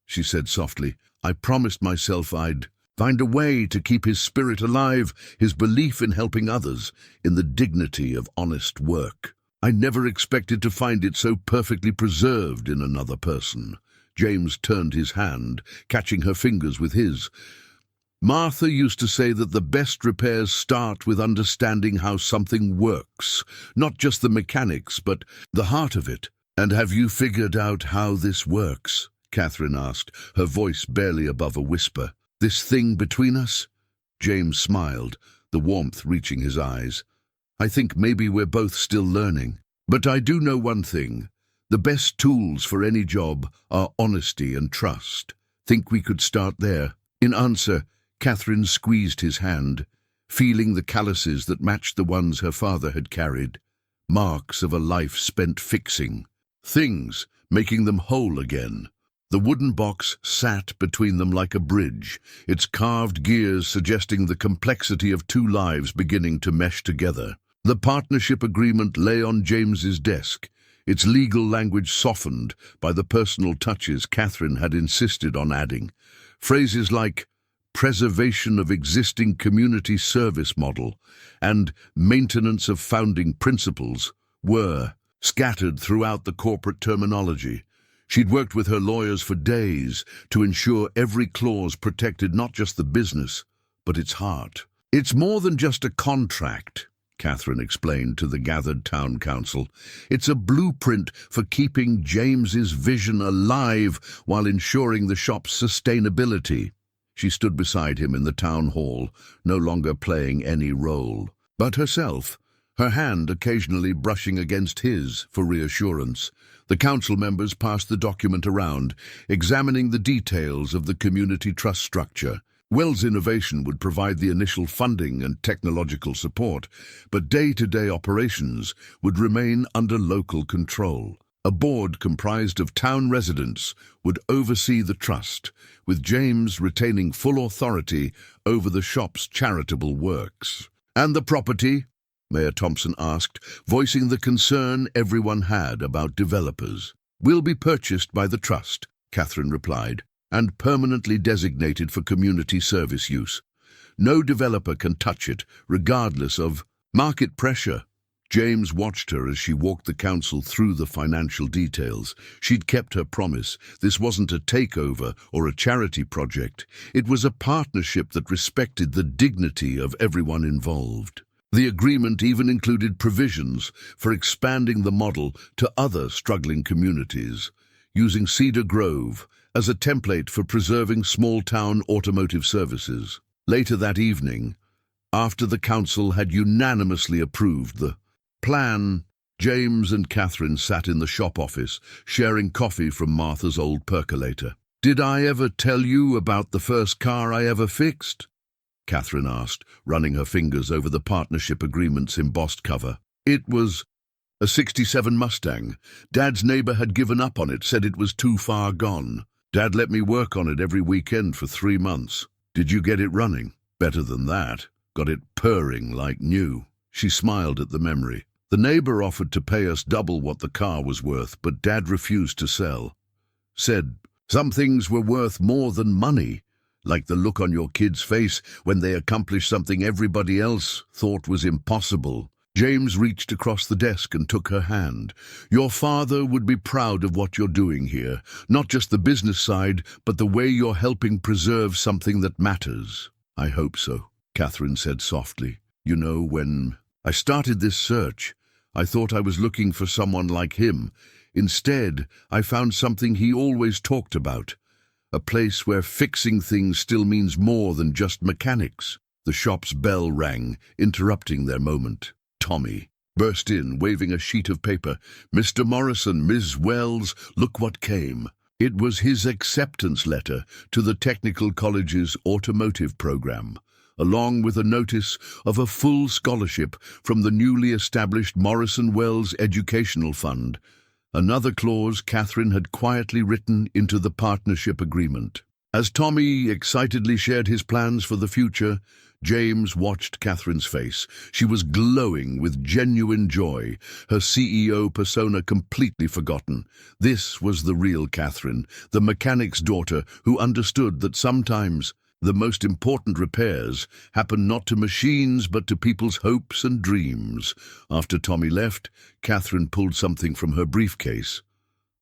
S1: she said softly, "I promised myself I'd find a way to keep his spirit alive, his belief in helping others, in the dignity of honest work. I never expected to find it so perfectly preserved in another person." James turned his hand, catching her fingers with his. "Martha used to say that the best repairs start with understanding how something works, not just the mechanics, but the heart of it." "And have you figured out how this works?" Katherine asked, her voice barely above a whisper. "This thing between us?" James smiled, the warmth reaching his eyes. "I think maybe we're both still learning. But I do know one thing. The best tools for any job are honesty and trust. Think we could start there?" In answer, Katherine squeezed his hand, feeling the calluses that matched the ones her father had carried. Marks of a life spent fixing things, making them whole again. The wooden box sat between them like a bridge, its carved gears suggesting the complexity of two lives beginning to mesh together. The partnership agreement lay on James's desk, its legal language softened by the personal touches Katherine had insisted on adding. Phrases like preservation of existing community service model and maintenance of founding principles were scattered throughout the corporate terminology. She'd worked with her lawyers for days to ensure every clause protected not just the business, but its heart. "It's more than just a contract," Katherine explained to the gathered town council. "It's a blueprint for keeping James's vision alive while ensuring the shop's sustainability." She stood beside him in the town hall, no longer playing any role, but herself, her hand occasionally brushing against his for reassurance. The council members passed the document around, examining the details of the community trust structure. Wells Innovation would provide the initial funding and technological support, but day-to-day operations would remain under local control. A board comprised of town residents would oversee the trust, with James retaining full authority over the shop's charitable works. "And the property?" Mayor Thompson asked, voicing the concern everyone had about developers. "Will be purchased by the trust," Katherine replied, "and permanently designated for community service use. No developer can touch it, regardless of market pressure," James watched her as she walked the council through the financial details. She'd kept her promise. This wasn't a takeover or a charity project. It was a partnership that respected the dignity of everyone involved. The agreement even included provisions for expanding the model to other struggling communities, using Cedar Grove as a template for preserving small-town automotive services. Later that evening, after the council had unanimously approved the plan, James and Katherine sat in the shop office, sharing coffee from Martha's old percolator. "Did I ever tell you about the first car I ever fixed?" Katherine asked, running her fingers over the partnership agreement's embossed cover. "It was a '67 Mustang. Dad's neighbor had given up on it, said it was too far gone. Dad let me work on it every weekend for 3 months. Did you get it running? Better than that. Got it purring like new." She smiled at the memory. "The neighbor offered to pay us double what the car was worth, but Dad refused to sell. Said some things were worth more than money, like the look on your kid's face when they accomplished something everybody else thought was impossible." James reached across the desk and took her hand. "Your father would be proud of what you're doing here, not just the business side, but the way you're helping preserve something that matters." "I hope so," Katherine said softly. "You know, when I started this search, I thought I was looking for someone like him. Instead, I found something he always talked about, a place where fixing things still means more than just mechanics." The shop's bell rang, interrupting their moment. Tommy burst in, waving a sheet of paper. "Mr. Morrison, Ms. Wells, look what came." It was his acceptance letter to the Technical College's automotive program, along with a notice of a full scholarship from the newly established Morrison Wells Educational Fund, another clause Katherine had quietly written into the partnership agreement. As Tommy excitedly shared his plans for the future, James watched Katherine's face. She was glowing with genuine joy, her CEO persona completely forgotten. This was the real Katherine, the mechanic's daughter who understood that sometimes the most important repairs happen not to machines but to people's hopes and dreams. After Tommy left, Katherine pulled something from her briefcase,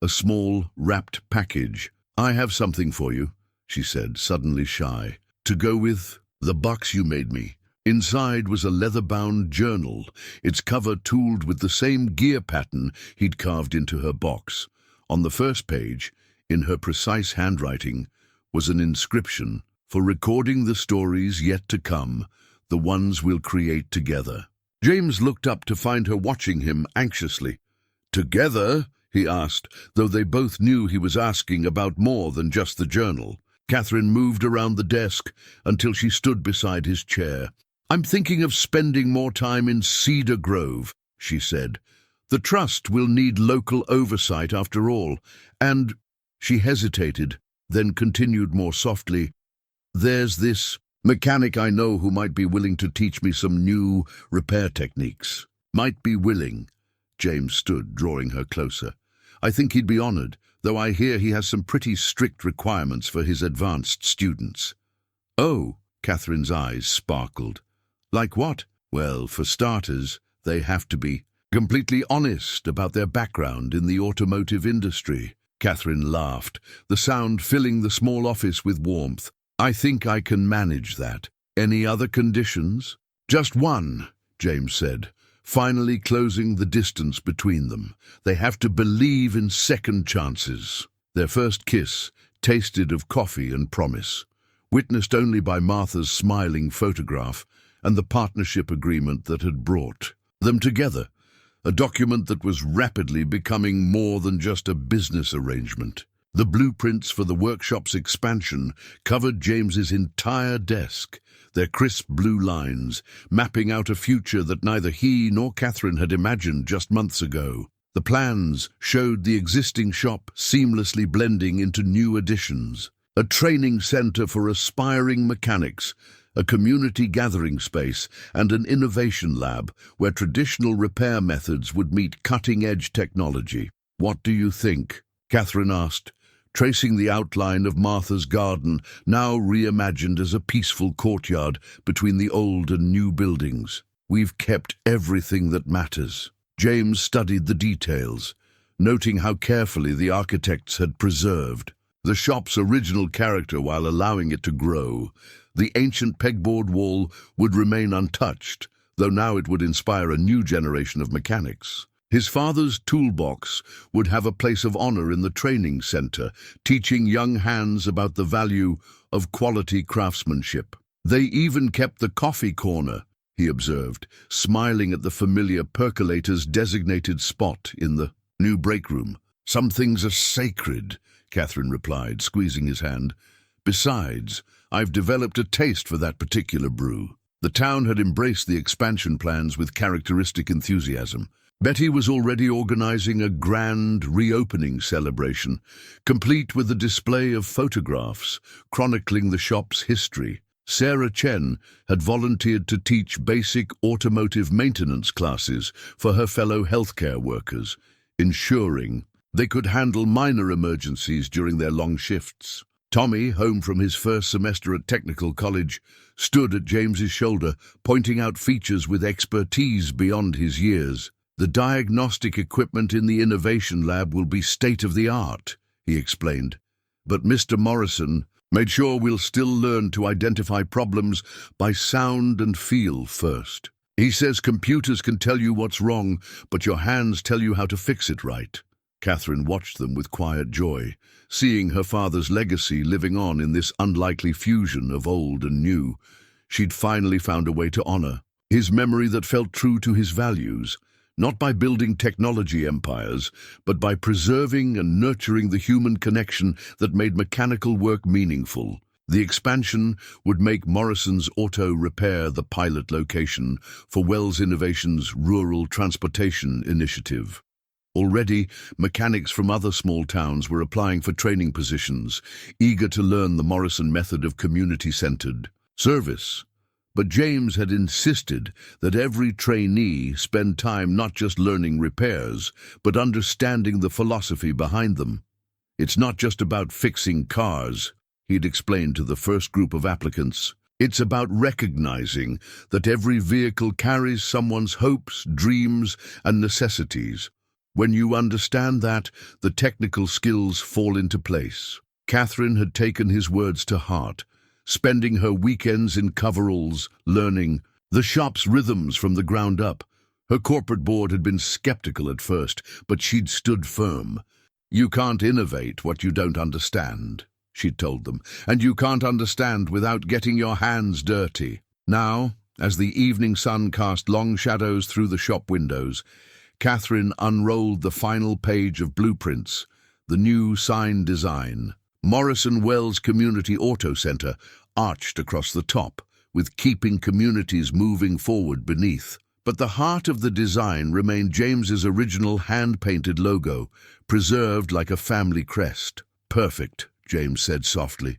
S1: a small, wrapped package. "I have something for you," she said, suddenly shy, "to go with the box you made me." Inside was a leather-bound journal, its cover tooled with the same gear pattern he'd carved into her box. On the first page, in her precise handwriting, was an inscription: "For recording the stories yet to come, the ones we'll create together." James looked up to find her watching him anxiously. "Together?" he asked, though they both knew he was asking about more than just the journal. Katherine moved around the desk until she stood beside his chair. "I'm thinking of spending more time in Cedar Grove," she said. "The trust will need local oversight after all, and—" She hesitated, then continued more softly, "There's this mechanic I know who might be willing to teach me some new repair techniques." "Might be willing." James stood, drawing her closer. "I think he'd be honored, though I hear he has some pretty strict requirements for his advanced students." "Oh," Katherine's eyes sparkled. "Like what?" "Well, for starters, they have to be completely honest about their background in the automotive industry." Katherine laughed, the sound filling the small office with warmth. "I think I can manage that. Any other conditions?" "Just one," James said, finally closing the distance between them. "They have to believe in second chances." Their first kiss tasted of coffee and promise, witnessed only by Martha's smiling photograph and the partnership agreement that had brought them together, a document that was rapidly becoming more than just a business arrangement. The blueprints for the workshop's expansion covered James's entire desk, their crisp blue lines, mapping out a future that neither he nor Katherine had imagined just months ago. The plans showed the existing shop seamlessly blending into new additions, a training center for aspiring mechanics, a community gathering space, and an innovation lab where traditional repair methods would meet cutting-edge technology. "What do you think?" Katherine asked, tracing the outline of Martha's garden, now reimagined as a peaceful courtyard between the old and new buildings. We've kept everything that matters." James studied the details, noting how carefully the architects had preserved the shop's original character while allowing it to grow. The ancient pegboard wall would remain untouched, though now it would inspire a new generation of mechanics. His father's toolbox would have a place of honor in the training center, teaching young hands about the value of quality craftsmanship. "They even kept the coffee corner," he observed, smiling at the familiar percolator's designated spot in the new break room. "Some things are sacred," Katherine replied, squeezing his hand. "Besides, I've developed a taste for that particular brew." The town had embraced the expansion plans with characteristic enthusiasm. Betty was already organizing a grand reopening celebration, complete with a display of photographs chronicling the shop's history. Sarah Chen had volunteered to teach basic automotive maintenance classes for her fellow healthcare workers, ensuring they could handle minor emergencies during their long shifts. Tommy, home from his first semester at technical college, stood at James's shoulder, pointing out features with expertise beyond his years. "The diagnostic equipment in the innovation lab will be state-of-the-art," he explained. "But Mr. Morrison made sure we'll still learn to identify problems by sound and feel first. He says computers can tell you what's wrong, but your hands tell you how to fix it right." Katherine watched them with quiet joy, seeing her father's legacy living on in this unlikely fusion of old and new. She'd finally found a way to honor his memory that felt true to his values, not by building technology empires, but by preserving and nurturing the human connection that made mechanical work meaningful. The expansion would make Morrison's Auto Repair the pilot location for Wells Innovation's Rural Transportation Initiative. Already, mechanics from other small towns were applying for training positions, eager to learn the Morrison method of community-centered service. But James had insisted that every trainee spend time not just learning repairs, but understanding the philosophy behind them. "It's not just about fixing cars," he'd explained to the first group of applicants. "It's about recognizing that every vehicle carries someone's hopes, dreams, and necessities. When you understand that, the technical skills fall into place." Katherine had taken his words to heart, spending her weekends in coveralls, learning the shop's rhythms from the ground up. Her corporate board had been skeptical at first, but she'd stood firm. "You can't innovate what you don't understand," she'd told them, "and you can't understand without getting your hands dirty." Now, as the evening sun cast long shadows through the shop windows, Katherine unrolled the final page of blueprints, the new sign design. Morrison Wells Community Auto Center arched across the top, with keeping communities moving forward beneath. But the heart of the design remained James's original hand-painted logo, preserved like a family crest. "Perfect," James said softly.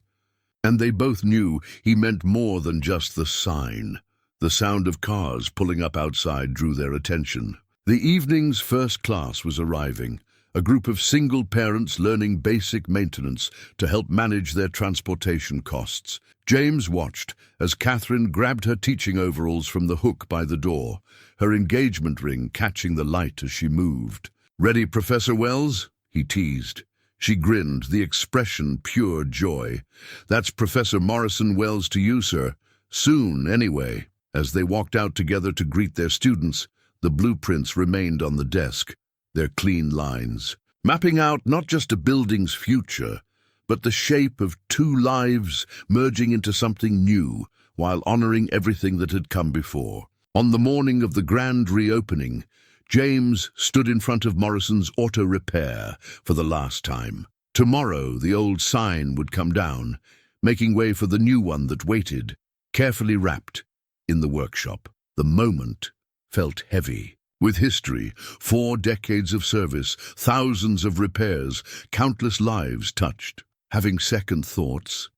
S1: And they both knew he meant more than just the sign. The sound of cars pulling up outside drew their attention. The evening's first class was arriving, a group of single parents learning basic maintenance to help manage their transportation costs. James watched as Katherine grabbed her teaching overalls from the hook by the door, her engagement ring catching the light as she moved. "Ready, Professor Wells?" he teased. She grinned, the expression pure joy. "That's Professor Morrison Wells to you, sir. Soon, anyway." As they walked out together to greet their students, the blueprints remained on the desk, their clean lines, mapping out not just a building's future, but the shape of two lives merging into something new, while honoring everything that had come before. On the morning of the grand reopening, James stood in front of Morrison's Auto Repair for the last time. Tomorrow, the old sign would come down, making way for the new one that waited, carefully wrapped, in the workshop. The moment felt heavy. With history, 4 decades of service, thousands of repairs, countless lives touched. "Having second thoughts?"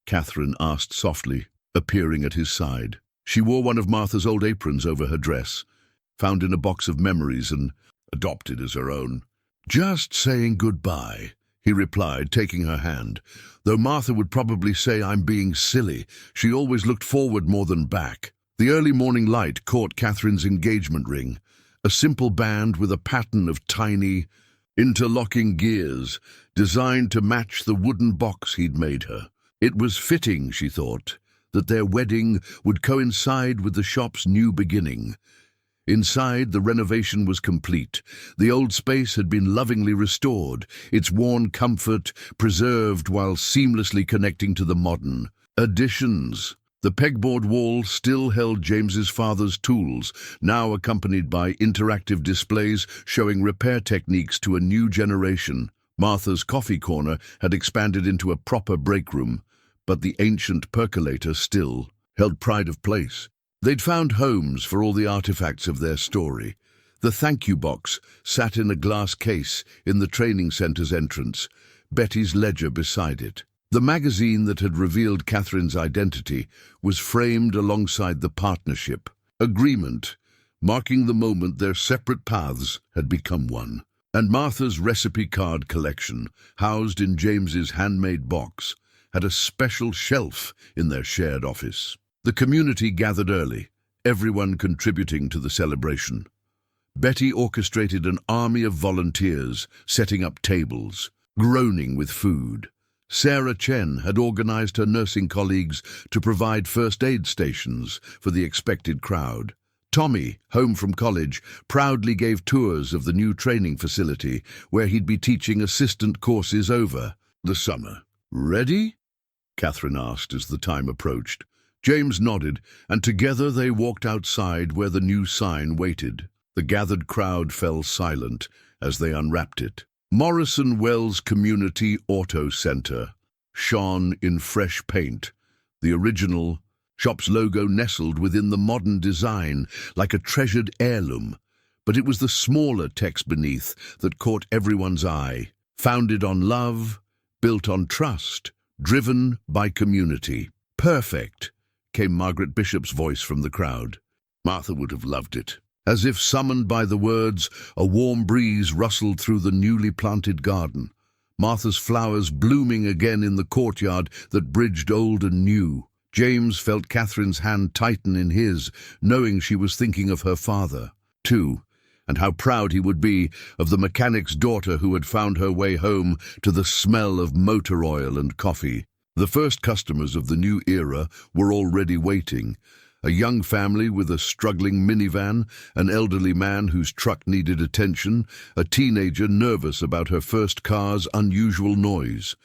S1: Katherine asked softly, appearing at his side. She wore one of Martha's old aprons over her dress, found in a box of memories and adopted as her own. "Just saying goodbye," he replied, taking her hand. "Though Martha would probably say I'm being silly. She always looked forward more than back." The early morning light caught Katherine's engagement ring, a simple band with a pattern of tiny, interlocking gears designed to match the wooden box he'd made her. It was fitting, she thought, that their wedding would coincide with the shop's new beginning. Inside, the renovation was complete. The old space had been lovingly restored, its worn comfort preserved while seamlessly connecting to the modern. Additions. The pegboard wall still held James's father's tools, now accompanied by interactive displays showing repair techniques to a new generation. Martha's coffee corner had expanded into a proper break room, but the ancient percolator still held pride of place. They'd found homes for all the artifacts of their story. The thank you box sat in a glass case in the training center's entrance, Betty's ledger beside it. The magazine that had revealed Katherine's identity was framed alongside the partnership agreement, marking the moment their separate paths had become one. And Martha's recipe card collection, housed in James's handmade box, had a special shelf in their shared office. The community gathered early, everyone contributing to the celebration. Betty orchestrated an army of volunteers, setting up tables, groaning with food. Sarah Chen had organized her nursing colleagues to provide first aid stations for the expected crowd. Tommy, home from college, proudly gave tours of the new training facility where he'd be teaching assistant courses over the summer. "Ready?" Katherine asked as the time approached. James nodded, and together they walked outside where the new sign waited. The gathered crowd fell silent as they unwrapped it. Morrison Wells Community Auto Center shone in fresh paint, the original shop's logo nestled within the modern design like a treasured heirloom. But it was the smaller text beneath that caught everyone's eye. Founded on love, built on trust, driven by community. "Perfect," came Margaret Bishop's voice from the crowd. Martha would have loved it. As if summoned by the words, a warm breeze rustled through the newly planted garden, Martha's flowers blooming again in the courtyard that bridged old and new. James felt Katherine's hand tighten in his, knowing she was thinking of her father, too, and how proud he would be of the mechanic's daughter who had found her way home to the smell of motor oil and coffee. The first customers of the new era were already waiting. A young family with a struggling minivan, an elderly man whose truck needed attention, a teenager nervous about her first car's unusual noise.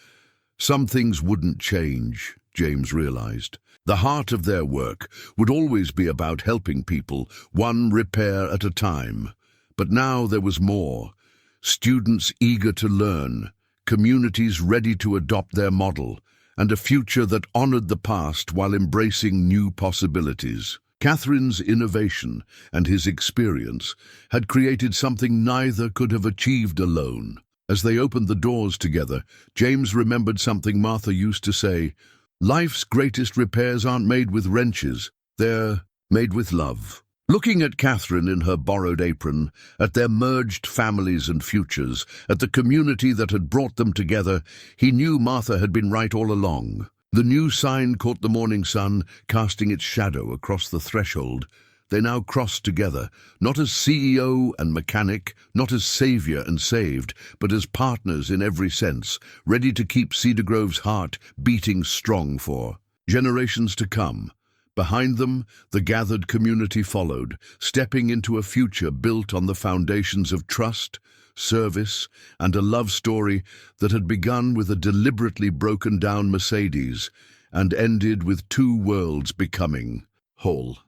S1: Some things wouldn't change, James realized. The heart of their work would always be about helping people, one repair at a time. But now there was more. Students eager to learn, communities ready to adopt their model, and a future that honored the past while embracing new possibilities. Katherine's innovation and his experience had created something neither could have achieved alone. As they opened the doors together, James remembered something Martha used to say, "Life's greatest repairs aren't made with wrenches, they're made with love." Looking at Katherine in her borrowed apron, at their merged families and futures, at the community that had brought them together, he knew Martha had been right all along. The new sign caught the morning sun, casting its shadow across the threshold. They now crossed together, not as CEO and mechanic, not as savior and saved, but as partners in every sense, ready to keep Cedar Grove's heart beating strong for generations to come. Behind them, the gathered community followed, stepping into a future built on the foundations of trust, service, and a love story that had begun with a deliberately broken-down Mercedes and ended with two worlds becoming whole.